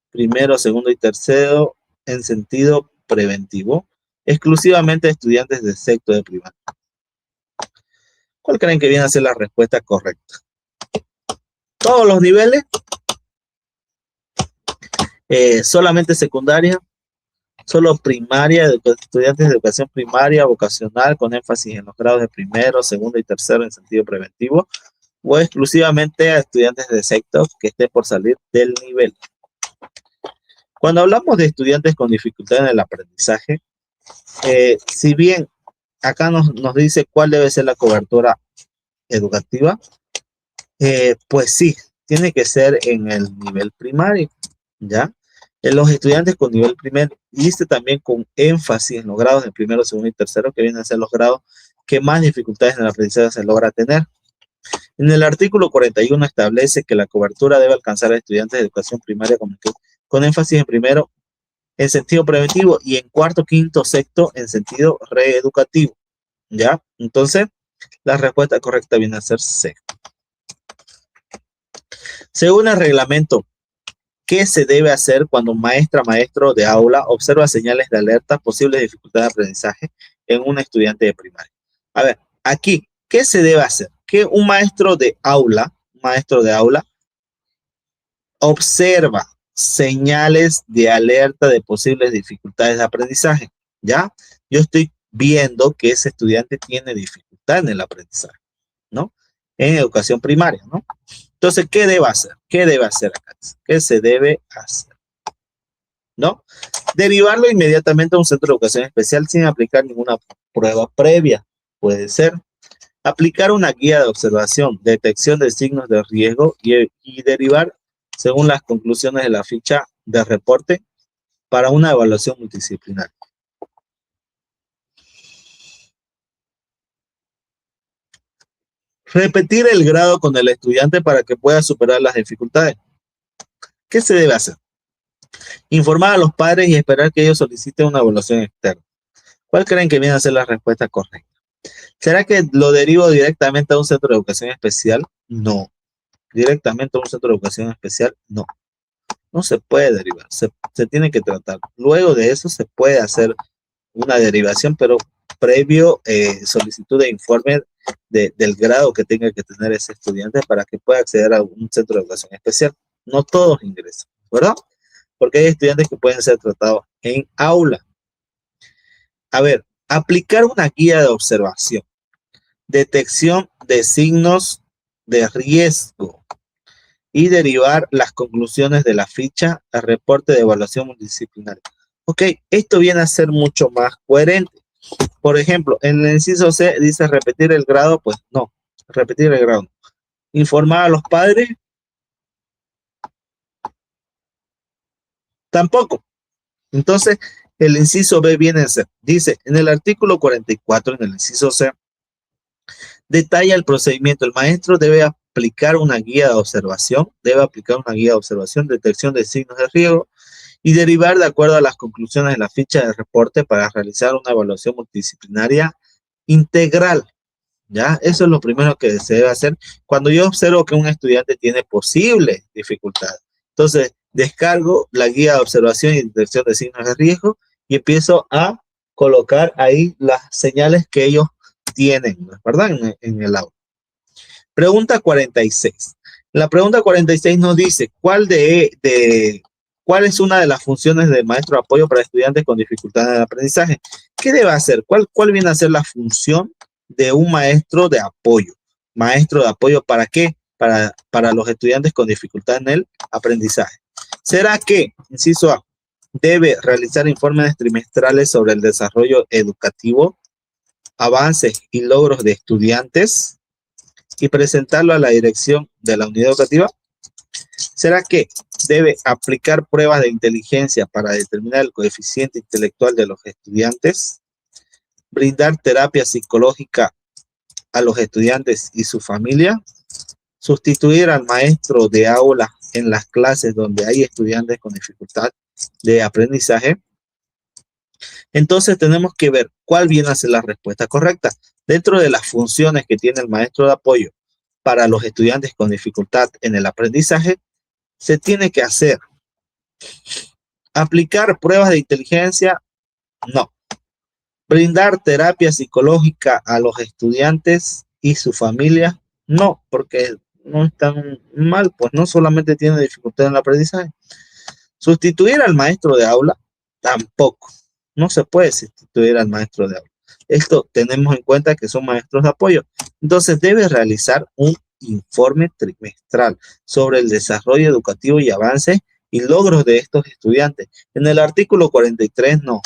S1: primero, segundo y tercero, en sentido preventivo, exclusivamente estudiantes de sexto de primaria. ¿Cuál creen que viene a ser la respuesta correcta? Todos los niveles, solamente secundaria, solo primaria, estudiantes de educación primaria, vocacional, con énfasis en los grados de primero, segundo y tercero en sentido preventivo, o exclusivamente a estudiantes de sexto que estén por salir del nivel. Cuando hablamos de estudiantes con dificultad en el aprendizaje, si bien acá nos dice cuál debe ser la cobertura educativa, pues sí, tiene que ser en el nivel primario, ¿ya? En los estudiantes con nivel primario, y también con énfasis en los grados de primero, segundo y tercero, que vienen a ser los grados que más dificultades en el aprendizaje se logra tener. En el artículo 41 establece que la cobertura debe alcanzar a estudiantes de educación primaria con énfasis en primero en sentido preventivo y en cuarto, quinto, sexto en sentido reeducativo, ¿ya? Entonces, la respuesta correcta viene a ser C. Según el reglamento, ¿qué se debe hacer cuando maestro de aula observa señales de alerta, posibles dificultades de aprendizaje en un estudiante de primaria? A ver, aquí, ¿qué se debe hacer? Que un maestro de aula observa señales de alerta de posibles dificultades de aprendizaje, ¿ya? Yo estoy viendo que ese estudiante tiene dificultad en el aprendizaje, ¿no? En educación primaria, ¿no? Entonces, ¿qué debe hacer? ¿Qué debe hacer acá? ¿Qué se debe hacer? ¿No? Derivarlo inmediatamente a un centro de educación especial sin aplicar ninguna prueba previa. Puede ser. Aplicar una guía de observación, detección de signos de riesgo y derivar según las conclusiones de la ficha de reporte para una evaluación multidisciplinar. Repetir el grado con el estudiante para que pueda superar las dificultades. ¿Qué se debe hacer? Informar a los padres y esperar que ellos soliciten una evaluación externa. ¿Cuál creen que viene a ser la respuesta correcta? ¿Será que lo derivo directamente a un centro de educación especial? No. Directamente a un centro de educación especial, no. No se puede derivar, se tiene que tratar. Luego de eso se puede hacer una derivación, pero previo solicitud de informe del grado que tenga que tener ese estudiante para que pueda acceder a un centro de educación especial. No todos ingresan, ¿verdad? Porque hay estudiantes que pueden ser tratados en aula. A ver, aplicar una guía de observación, detección de signos de riesgo y derivar las conclusiones de la ficha al reporte de evaluación multidisciplinaria. Ok, esto viene a ser mucho más coherente. Por ejemplo, en el inciso C dice repetir el grado, pues no, repetir el grado. Informar a los padres, tampoco. Entonces, el inciso B viene a ser, dice, en el artículo 44, en el inciso C, detalla el procedimiento. El maestro debe aplicar una guía de observación, detección de signos de riesgo y derivar de acuerdo a las conclusiones de la ficha de reporte para realizar una evaluación multidisciplinaria integral. ¿Ya? Eso es lo primero que se debe hacer cuando yo observo que un estudiante tiene posible dificultad. Entonces, descargo la guía de observación y detección de signos de riesgo y empiezo a colocar ahí las señales que ellos tienen, ¿verdad? En el aula. Pregunta 46. La pregunta 46 nos dice, ¿cuál es una de las funciones del maestro de apoyo para estudiantes con dificultades en el aprendizaje? ¿Qué debe hacer? ¿Cuál viene a ser la función de un maestro de apoyo? ¿Maestro de apoyo para qué? Para los estudiantes con dificultad en el aprendizaje. ¿Será que, inciso A, debe realizar informes trimestrales sobre el desarrollo educativo, avances y logros de estudiantes y presentarlo a la dirección de la unidad educativa? ¿Será que debe aplicar pruebas de inteligencia para determinar el coeficiente intelectual de los estudiantes? ¿Brindar terapia psicológica a los estudiantes y su familia? ¿Sustituir al maestro de aula en las clases donde hay estudiantes con dificultad de aprendizaje? Entonces tenemos que ver cuál viene a ser la respuesta correcta. Dentro de las funciones que tiene el maestro de apoyo para los estudiantes con dificultad en el aprendizaje, se tiene que hacer. ¿Aplicar pruebas de inteligencia? No. ¿Brindar terapia psicológica a los estudiantes y su familia? No, porque no están mal, pues no solamente tienen dificultad en el aprendizaje. ¿Sustituir al maestro de aula? Tampoco. No se puede sustituir al maestro de aula. Esto tenemos en cuenta que son maestros de apoyo. Entonces debe realizar un informe trimestral sobre el desarrollo educativo y avances y logros de estos estudiantes. En el artículo 43 nos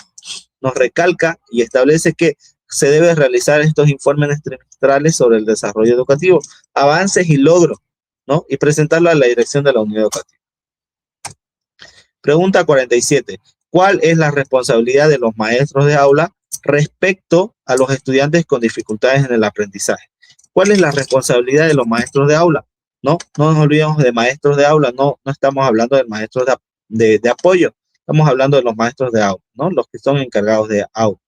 S1: recalca y establece que se debe realizar estos informes trimestrales sobre el desarrollo educativo, avances y logros, ¿no? Y presentarlo a la dirección de la unidad educativa. Pregunta 47. ¿Cuál es la responsabilidad de los maestros de aula respecto a los estudiantes con dificultades en el aprendizaje? ¿Cuál es la responsabilidad de los maestros de aula? No nos olvidemos de maestros de aula, no estamos hablando de maestros de apoyo, estamos hablando de los maestros de aula, ¿no? Los que son encargados de aula.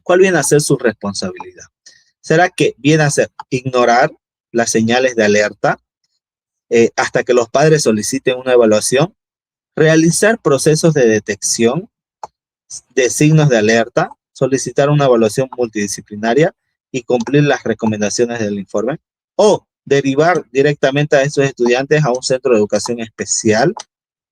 S1: ¿Cuál viene a ser su responsabilidad? ¿Será que viene a ser ignorar las señales de alerta hasta que los padres soliciten una evaluación? ¿Realizar procesos de detección de signos de alerta? ¿Solicitar una evaluación multidisciplinaria y cumplir las recomendaciones del informe? ¿O derivar directamente a esos estudiantes a un centro de educación especial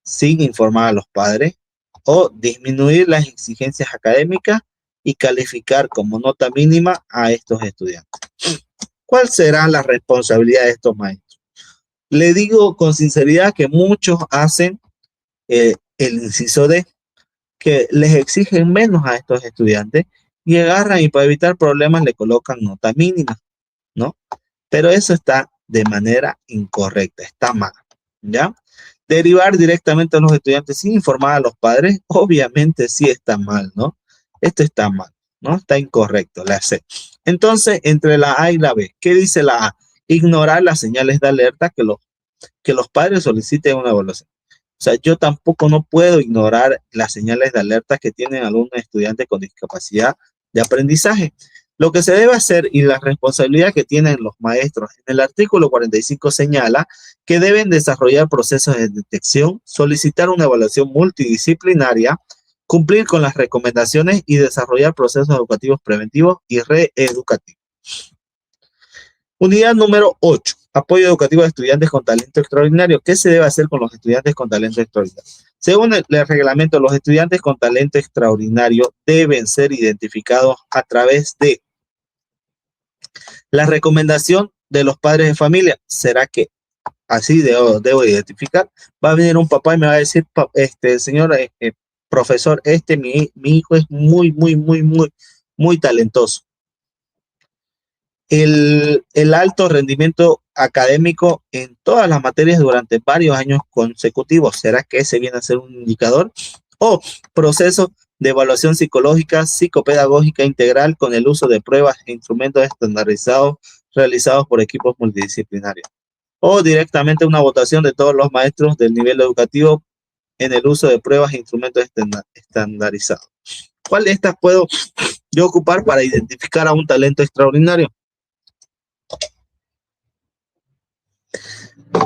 S1: sin informar a los padres? ¿O disminuir las exigencias académicas y calificar como nota mínima a estos estudiantes? ¿Cuál será la responsabilidad de estos maestros? Le digo con sinceridad que muchos hacen el inciso D, que les exigen menos a estos estudiantes y agarran y para evitar problemas le colocan nota mínima, ¿no? Pero eso está de manera incorrecta, está mal, ¿ya? Derivar directamente a los estudiantes sin informar a los padres, obviamente sí está mal, ¿no? Esto está mal, ¿no? Está incorrecto, la C. Entonces, entre la A y la B, ¿qué dice la A? Ignorar las señales de alerta que los padres soliciten una evaluación. O sea, yo tampoco no puedo ignorar las señales de alerta que tienen algunos estudiantes con discapacidad de aprendizaje. Lo que se debe hacer y la responsabilidad que tienen los maestros en el artículo 45 señala que deben desarrollar procesos de detección, solicitar una evaluación multidisciplinaria, cumplir con las recomendaciones y desarrollar procesos educativos preventivos y reeducativos. Unidad número 8. Apoyo educativo a estudiantes con talento extraordinario. ¿Qué se debe hacer con los estudiantes con talento extraordinario? Según el reglamento, los estudiantes con talento extraordinario deben ser identificados a través de la recomendación de los padres de familia. ¿Será que así debo identificar? Va a venir un papá y me va a decir, señor profesor, mi hijo es muy talentoso. El alto rendimiento académico en todas las materias durante varios años consecutivos. ¿Será que ese viene a ser un indicador? O proceso de evaluación psicológica, psicopedagógica integral con el uso de pruebas e instrumentos estandarizados realizados por equipos multidisciplinarios. O directamente una votación de todos los maestros del nivel educativo en el uso de pruebas e instrumentos estandarizados. ¿Cuál de estas puedo yo ocupar para identificar a un talento extraordinario?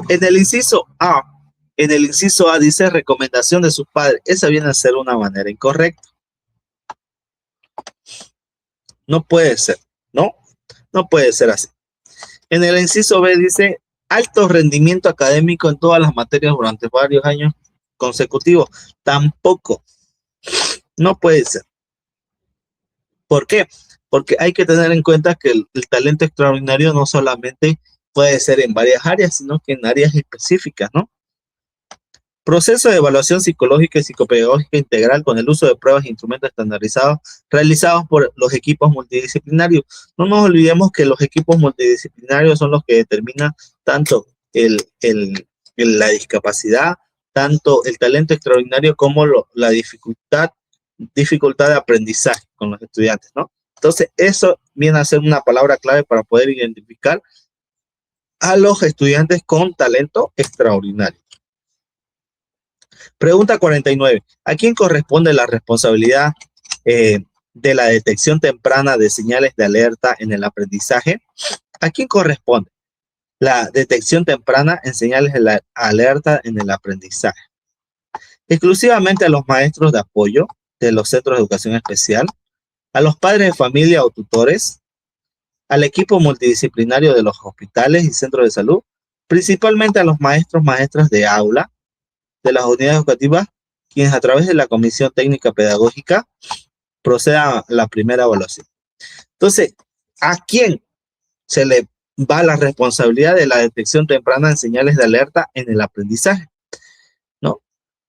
S1: En el inciso A dice recomendación de sus padres. Esa viene a ser una manera incorrecta. No puede ser, ¿no? No puede ser así. En el inciso B dice alto rendimiento académico en todas las materias durante varios años consecutivos. Tampoco. No puede ser. ¿Por qué? Porque hay que tener en cuenta que el talento extraordinario no solamente puede ser en varias áreas, sino que en áreas específicas, ¿no? Proceso de evaluación psicológica y psicopedagógica integral con el uso de pruebas e instrumentos estandarizados realizados por los equipos multidisciplinarios. No nos olvidemos que los equipos multidisciplinarios son los que determinan tanto la discapacidad, tanto el talento extraordinario como la dificultad de aprendizaje con los estudiantes, ¿no? Entonces, eso viene a ser una palabra clave para poder identificar a los estudiantes con talento extraordinario. Pregunta 49. ¿A quién corresponde la responsabilidad de la detección temprana de señales de alerta en el aprendizaje? ¿A quién corresponde la detección temprana en señales de la alerta en el aprendizaje? Exclusivamente a los maestros de apoyo de los centros de educación especial, a los padres de familia o tutores, al equipo multidisciplinario de los hospitales y centros de salud, principalmente a los maestros, maestras de aula, de las unidades educativas, quienes a través de la Comisión Técnica Pedagógica procedan a la primera evaluación. Entonces, ¿a quién se le va la responsabilidad de la detección temprana en señales de alerta en el aprendizaje? ¿No?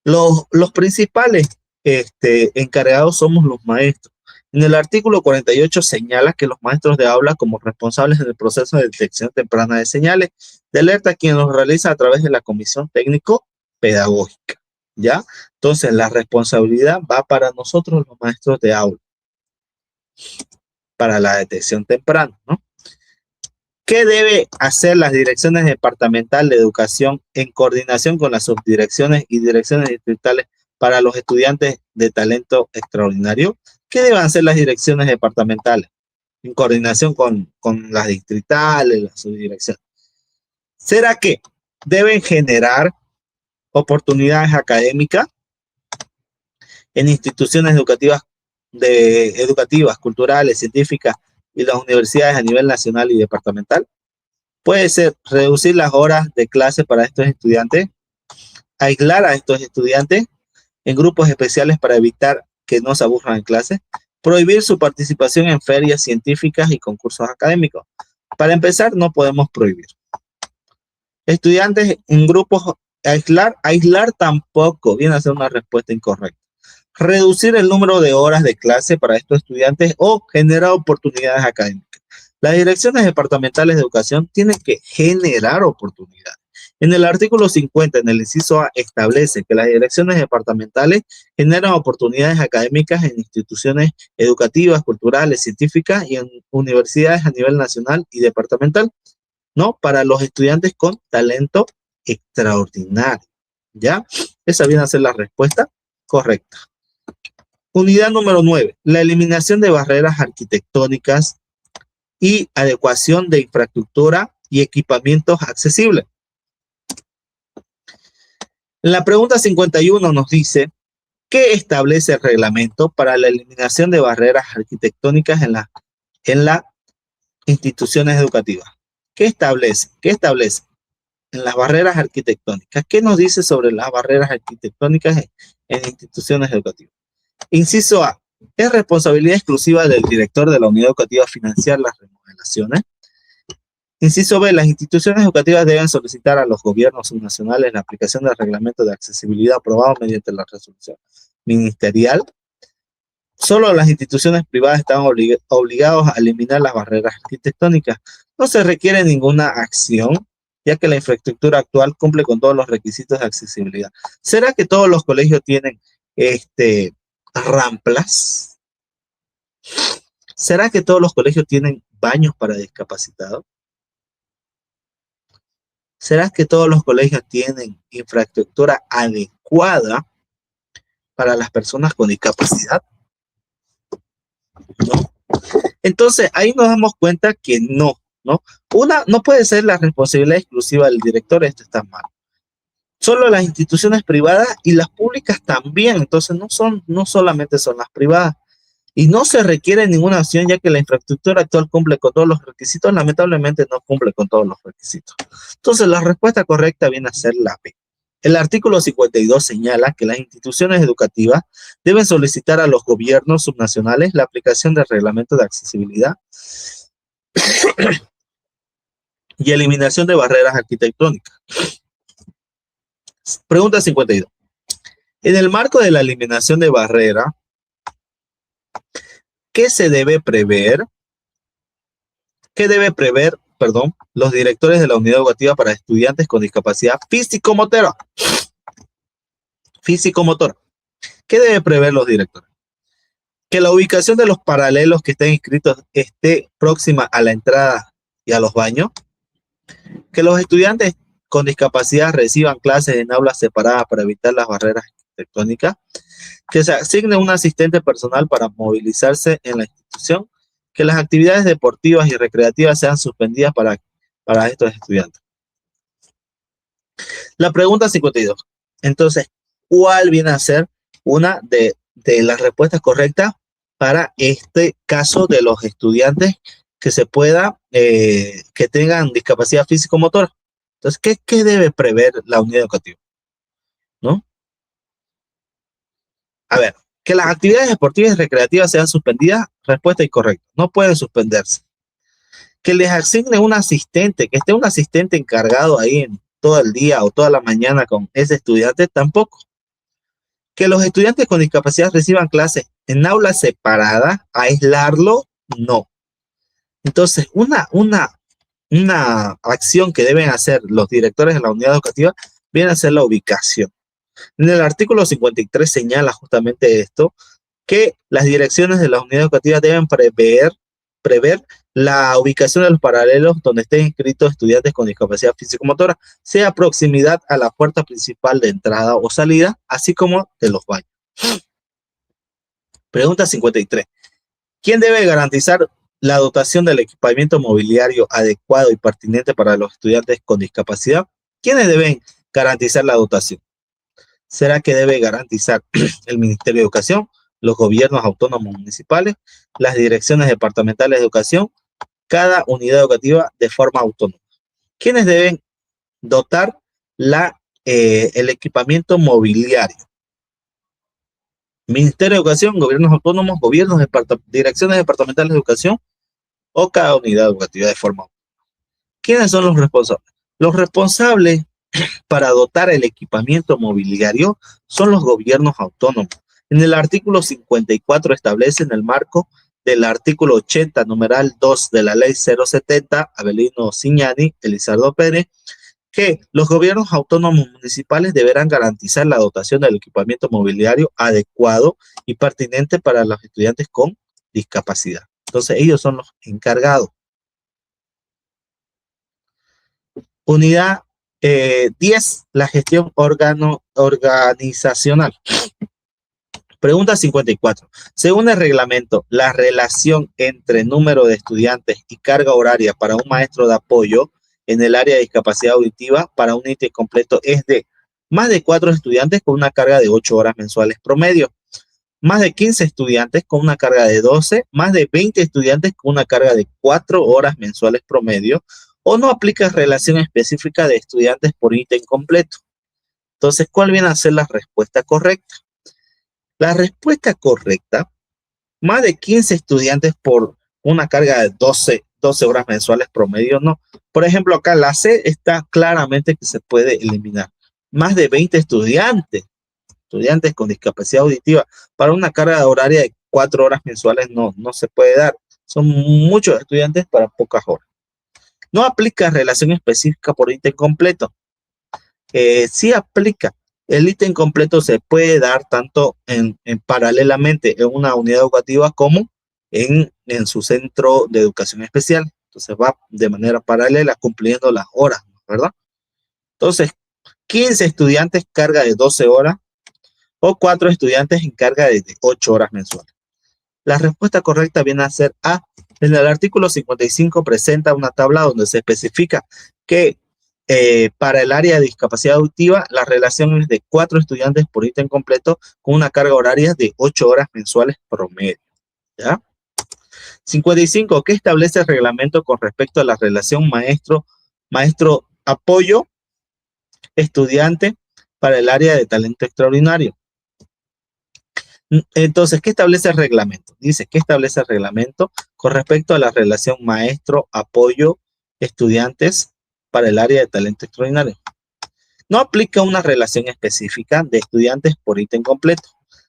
S1: Los principales encargados somos los maestros. En el artículo 48 señala que los maestros de aula como responsables del proceso de detección temprana de señales de alerta, quien los realiza a través de la Comisión Técnico Pedagógica, ¿ya? Entonces, la responsabilidad va para nosotros los maestros de aula, para la detección temprana, ¿no? ¿Qué debe hacer las direcciones departamentales de educación en coordinación con las subdirecciones y direcciones distritales para los estudiantes de talento extraordinario? ¿Qué deben hacer las direcciones departamentales en coordinación con las distritales, las subdirecciones? ¿Será que deben generar oportunidades académicas en instituciones educativas, culturales, científicas y las universidades a nivel nacional y departamental? Puede ser reducir las horas de clase para estos estudiantes, aislar a estos estudiantes en grupos especiales para evitar que no se aburran en clase, prohibir su participación en ferias científicas y concursos académicos. Para empezar, no podemos prohibir. Estudiantes en grupos, aislar tampoco viene a ser una respuesta incorrecta. reducir el número de horas de clase para estos estudiantes o generar oportunidades académicas. Las direcciones departamentales de educación tienen que generar oportunidades. En el artículo 50, en el inciso A, establece que las direcciones departamentales generan oportunidades académicas en instituciones educativas, culturales, científicas y en universidades a nivel nacional y departamental, ¿no? Para los estudiantes con talento extraordinario, ¿ya? Esa viene a ser la respuesta correcta. Unidad número 9, la eliminación de barreras arquitectónicas y adecuación de infraestructura y equipamientos accesibles. La pregunta 51 nos dice, ¿qué establece el reglamento para la eliminación de barreras arquitectónicas en las instituciones educativas? ¿Qué establece? ¿Qué establece en las barreras arquitectónicas? ¿Qué nos dice sobre las barreras arquitectónicas en instituciones educativas? Inciso A, es responsabilidad exclusiva del director de la unidad educativa financiar las remodelaciones. Inciso B, las instituciones educativas deben solicitar a los gobiernos subnacionales la aplicación del reglamento de accesibilidad aprobado mediante la resolución ministerial. Solo las instituciones privadas están obligados a eliminar las barreras arquitectónicas. No se requiere ninguna acción, ya que la infraestructura actual cumple con todos los requisitos de accesibilidad. ¿Será que todos los colegios tienen ramplas? ¿Será que todos los colegios tienen baños para discapacitados? ¿Será que todos los colegios tienen infraestructura adecuada para las personas con discapacidad? ¿No? Entonces, ahí nos damos cuenta que no. No puede ser la responsabilidad exclusiva del director, esto está mal. Solo las instituciones privadas y las públicas también, entonces no solamente son las privadas. Y no se requiere ninguna acción, ya que la infraestructura actual cumple con todos los requisitos, lamentablemente no cumple con todos los requisitos. Entonces, la respuesta correcta viene a ser la B. El artículo 52 señala que las instituciones educativas deben solicitar a los gobiernos subnacionales la aplicación del reglamento de accesibilidad y eliminación de barreras arquitectónicas. Pregunta 52. En el marco de la eliminación de barreras, ¿qué se debe prever? ¿Qué debe prever, los directores de la unidad educativa para estudiantes con discapacidad físico-motora? Físico-motora. ¿Qué debe prever los directores? Que la ubicación de los paralelos que estén inscritos esté próxima a la entrada y a los baños. Que los estudiantes con discapacidad reciban clases en aulas separadas para evitar las barreras arquitectónicas. Que se asigne un asistente personal para movilizarse en la institución, que las actividades deportivas y recreativas sean suspendidas para estos estudiantes. La pregunta 52. Entonces, ¿cuál viene a ser una de las respuestas correctas para este caso de los estudiantes que se pueda, que tengan discapacidad físico-motora? Entonces, ¿qué debe prever la unidad educativa? ¿No? A ver, que las actividades deportivas y recreativas sean suspendidas, respuesta incorrecta. No pueden suspenderse. Que les asigne un asistente, que esté un asistente encargado ahí en todo el día o toda la mañana con ese estudiante, tampoco. Que los estudiantes con discapacidad reciban clases en aulas separadas, aislarlo, no. Entonces, una acción que deben hacer los directores de la unidad educativa viene a ser la ubicación. En el artículo 53 señala justamente esto, que las direcciones de la unidad educativa deben prever la ubicación de los paralelos donde estén inscritos estudiantes con discapacidad físico-motora, sea proximidad a la puerta principal de entrada o salida, así como de los baños. Pregunta 53. ¿Quién debe garantizar la dotación del equipamiento mobiliario adecuado y pertinente para los estudiantes con discapacidad? ¿Quiénes deben garantizar la dotación? ¿Será que debe garantizar el Ministerio de Educación, los gobiernos autónomos municipales, las direcciones departamentales de educación, cada unidad educativa de forma autónoma? ¿Quiénes deben dotar el equipamiento mobiliario? Ministerio de Educación, gobiernos autónomos, direcciones departamentales de educación o cada unidad educativa de forma autónoma. ¿Quiénes son los responsables? Los responsables para dotar el equipamiento mobiliario son los gobiernos autónomos. En el artículo 54 establece en el marco del artículo 80, numeral 2 de la ley 070, Avelino Cignani, Elizardo Pérez, que los gobiernos autónomos municipales deberán garantizar la dotación del equipamiento mobiliario adecuado y pertinente para los estudiantes con discapacidad. Entonces, ellos son los encargados. Unidad 10, la gestión organizacional. Pregunta 54. Según el reglamento, la relación entre número de estudiantes y carga horaria para un maestro de apoyo en el área de discapacidad auditiva para un ítem completo es de más de 4 estudiantes con una carga de 8 horas mensuales promedio, más de 15 estudiantes con una carga de 12, más de 20 estudiantes con una carga de 4 horas mensuales promedio, o no aplica relación específica de estudiantes por ítem completo. Entonces, ¿cuál viene a ser la respuesta correcta? La respuesta correcta, más de 15 estudiantes por una carga de 12 horas mensuales promedio, no. Por ejemplo, acá la C está claramente que se puede eliminar. Más de 20 estudiantes con discapacidad auditiva para una carga horaria de 4 horas mensuales no se puede dar. Son muchos estudiantes para pocas horas. No aplica relación específica por ítem completo. Sí aplica. El ítem completo se puede dar tanto paralelamente en una unidad educativa como en su centro de educación especial. Entonces va de manera paralela cumpliendo las horas, ¿verdad? Entonces, 15 estudiantes carga de 12 horas o 4 estudiantes en carga de 8 horas mensuales. La respuesta correcta viene a ser A. En el artículo 55 presenta una tabla donde se especifica que para el área de discapacidad auditiva, la relación es de 4 estudiantes por ítem completo con una carga horaria de 8 horas mensuales promedio. ¿Ya? 55. ¿Qué establece el reglamento con respecto a la relación maestro apoyo estudiante para el área de talento extraordinario? Entonces, ¿qué establece el reglamento? Dice, ¿qué establece el reglamento con respecto a la relación maestro-apoyo estudiantes para el área de talento extraordinario? No aplica una relación específica de estudiantes por ítem completo.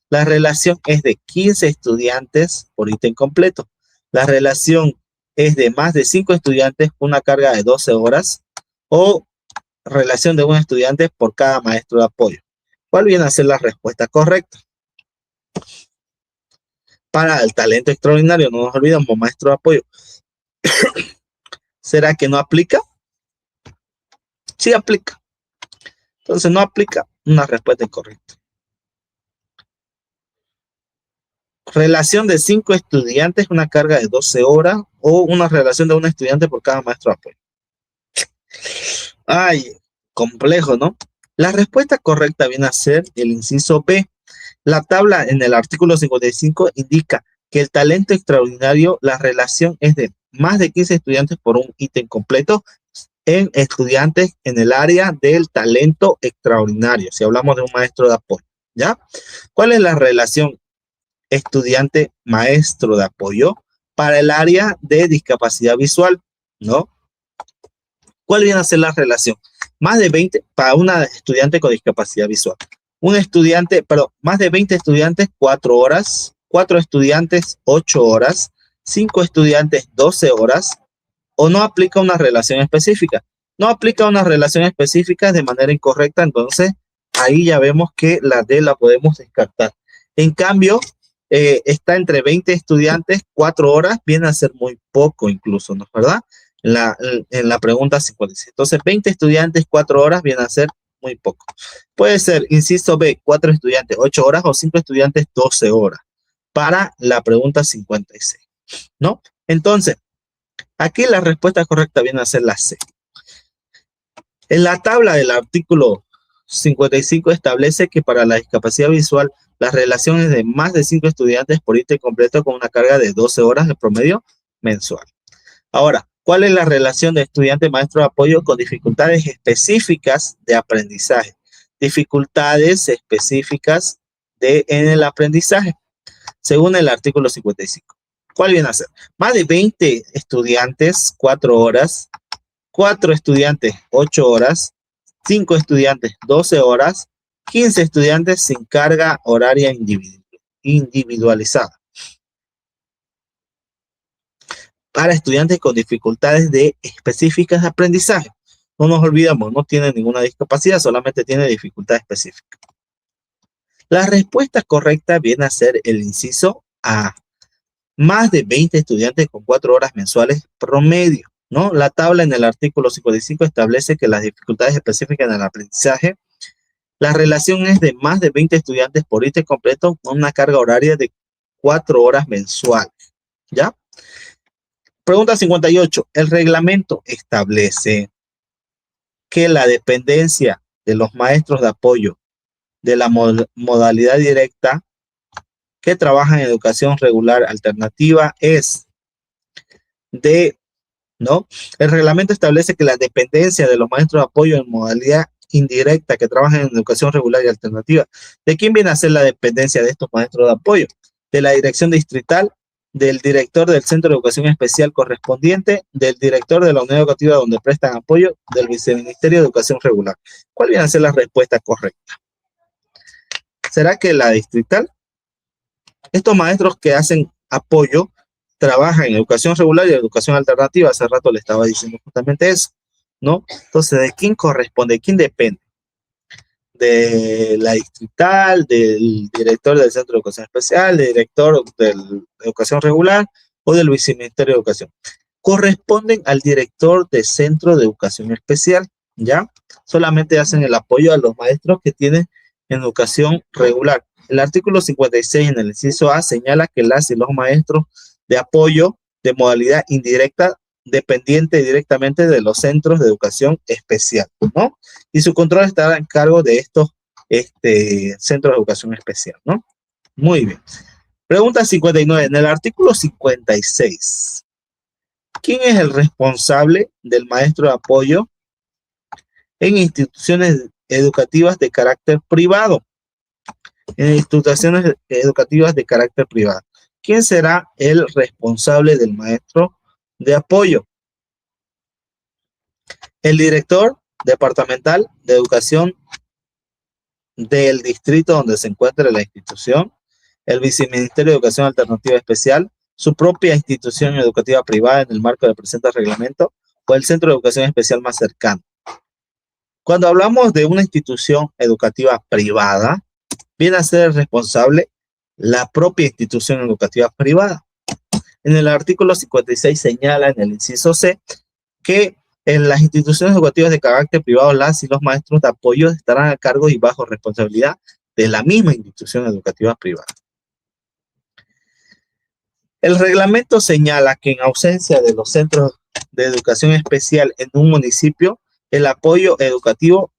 S1: La relación es de 15 estudiantes por ítem completo. La relación es de más de 5 estudiantes con una carga de 12 horas o relación de un estudiante por cada maestro de apoyo. ¿Cuál viene a ser la respuesta correcta? Para el talento extraordinario, no nos olvidemos, maestro de apoyo. ¿Será que no aplica? Sí aplica. Entonces no aplica, una respuesta incorrecta. Relación de 5 estudiantes, una carga de 12 horas o una relación de un estudiante por cada maestro de apoyo. Ay, complejo, ¿no? La respuesta correcta viene a ser el inciso B. La tabla en el artículo 55 indica que el talento extraordinario, la relación es de más de 15 estudiantes por un ítem completo en estudiantes en el área del talento extraordinario, si hablamos de un maestro de apoyo, ¿ya? ¿Cuál es la relación estudiante-maestro de apoyo para el área de discapacidad visual, ¿no? ¿Cuál viene a ser la relación? Más de 20 para una estudiante con discapacidad visual. Un estudiante, perdón, más de 20 estudiantes, 4 horas, 4 estudiantes, 8 horas, 5 estudiantes, 12 horas, o no aplica una relación específica. No aplica una relación específica de manera incorrecta, entonces ahí ya vemos que la D la podemos descartar. En cambio, está entre 20 estudiantes, 4 horas, viene a ser muy poco incluso, ¿no es verdad? En la pregunta 56. Entonces, 20 estudiantes, 4 horas, viene a ser muy poco. Puede ser, inciso B, 4 estudiantes, 8 horas o 5 estudiantes, 12 horas. Para la pregunta 56, ¿no? Entonces, aquí la respuesta correcta viene a ser la C. En la tabla del artículo 55 establece que para la discapacidad visual, las relaciones de más de 5 estudiantes por ítem completo con una carga de 12 horas de promedio mensual. Ahora, ¿cuál es la relación de estudiante-maestro de apoyo con dificultades específicas de aprendizaje? Dificultades específicas en el aprendizaje, según el artículo 55. ¿Cuál viene a ser? Más de 20 estudiantes, 4 horas, 4 estudiantes, 8 horas, 5 estudiantes, 12 horas, 15 estudiantes sin carga horaria individual. individualizada para estudiantes con dificultades específicas de aprendizaje. No nos olvidemos, no tiene ninguna discapacidad, solamente tiene dificultad específica. La respuesta correcta viene a ser el inciso A. Más de 20 estudiantes con 4 horas mensuales promedio, ¿no? La tabla en el artículo 55 establece que las dificultades específicas en el aprendizaje, la relación es de más de 20 estudiantes por ítem completo con una carga horaria de 4 horas mensuales, ¿ya? Pregunta 58. El reglamento establece que la dependencia de los maestros de apoyo de la modalidad directa que trabajan en educación regular alternativa es de, ¿no? El reglamento establece que la dependencia de los maestros de apoyo en modalidad indirecta que trabajan en educación regular y alternativa. ¿De quién viene a ser la dependencia de estos maestros de apoyo? De la dirección distrital, del director del centro de educación especial correspondiente, del director de la unidad educativa donde prestan apoyo, del viceministerio de educación regular. ¿Cuál viene a ser la respuesta correcta? ¿Será que la distrital? Estos maestros que hacen apoyo trabajan en educación regular y educación alternativa. Hace rato le estaba diciendo justamente eso, ¿no? Entonces, ¿de quién corresponde? ¿De quién depende? De la distrital, del director del centro de educación especial, del director de educación regular o del viceministerio de educación. Corresponden al director del centro de educación especial, ¿ya? Solamente hacen el apoyo a los maestros que tienen educación regular. El artículo 56 en el inciso A señala que las y los maestros de apoyo de modalidad indirecta dependiente directamente de los centros de educación especial, ¿no? Y su control estará en cargo de estos centros de educación especial, ¿no? Muy bien. Pregunta 59. En el artículo 56, ¿quién es el responsable del maestro de apoyo en instituciones educativas de carácter privado? En instituciones educativas de carácter privado. ¿Quién será el responsable del maestro de apoyo? El director departamental de educación del distrito donde se encuentre la institución, el viceministerio de educación alternativa especial, su propia institución educativa privada en el marco del presente reglamento o el centro de educación especial más cercano. Cuando hablamos de una institución educativa privada, viene a ser responsable la propia institución educativa privada. En el artículo 56 señala en el inciso C que en las instituciones educativas de carácter privado, las y los maestros de apoyo estarán a cargo y bajo responsabilidad de la misma institución educativa privada. El reglamento señala que en ausencia de los centros de educación especial en un municipio, el apoyo educativo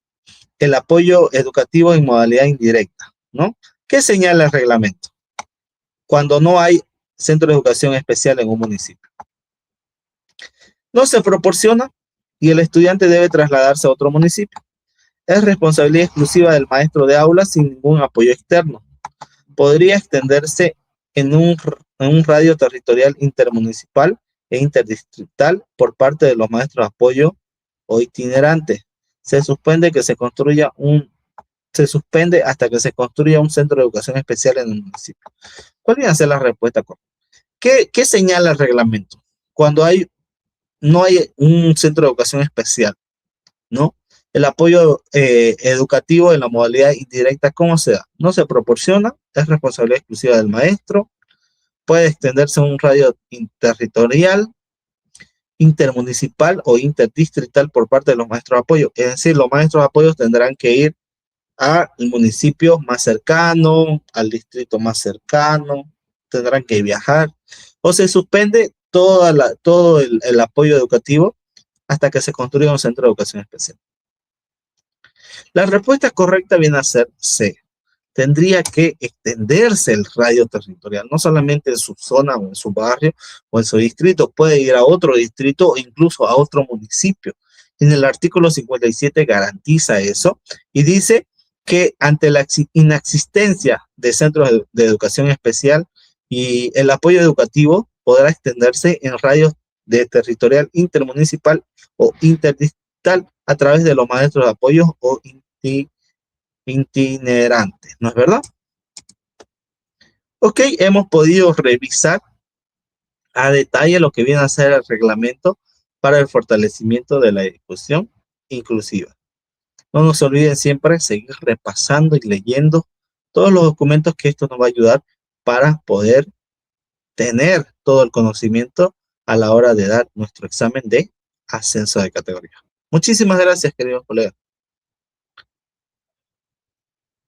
S1: en modalidad indirecta, ¿no? ¿Qué señala el reglamento? Cuando no hay centro de educación especial en un municipio. No se proporciona y el estudiante debe trasladarse a otro municipio. Es responsabilidad exclusiva del maestro de aula sin ningún apoyo externo. Podría extenderse en un radio territorial intermunicipal e interdistrital por parte de los maestros de apoyo o itinerantes. Se suspende hasta que se construya un centro de educación especial en el municipio. ¿Cuál viene a ser la respuesta correcta? ¿Qué señala el reglamento? Cuando no hay un centro de educación especial, ¿no? El apoyo educativo en la modalidad indirecta, ¿cómo se da? No se proporciona, es responsabilidad exclusiva del maestro, puede extenderse a un radio territorial, intermunicipal o interdistrital por parte de los maestros de apoyo. Es decir, los maestros de apoyo tendrán que ir al municipio más cercano, al distrito más cercano, tendrán que viajar, o se suspende todo el apoyo educativo hasta que se construya un centro de educación especial. La respuesta correcta viene a ser C. Tendría que extenderse el radio territorial, no solamente en su zona o en su barrio o en su distrito, puede ir a otro distrito o incluso a otro municipio. En el artículo 57 garantiza eso y dice que ante la inexistencia de centros de educación especial y el apoyo educativo podrá extenderse en radios de territorial intermunicipal o interdistrital a través de los maestros de apoyo o itinerantes, ¿no es verdad? Ok, hemos podido revisar a detalle lo que viene a ser el reglamento para el fortalecimiento de la discusión inclusiva. No nos olviden siempre seguir repasando y leyendo todos los documentos, que esto nos va a ayudar para poder tener todo el conocimiento a la hora de dar nuestro examen de ascenso de categoría. Muchísimas gracias, queridos colegas.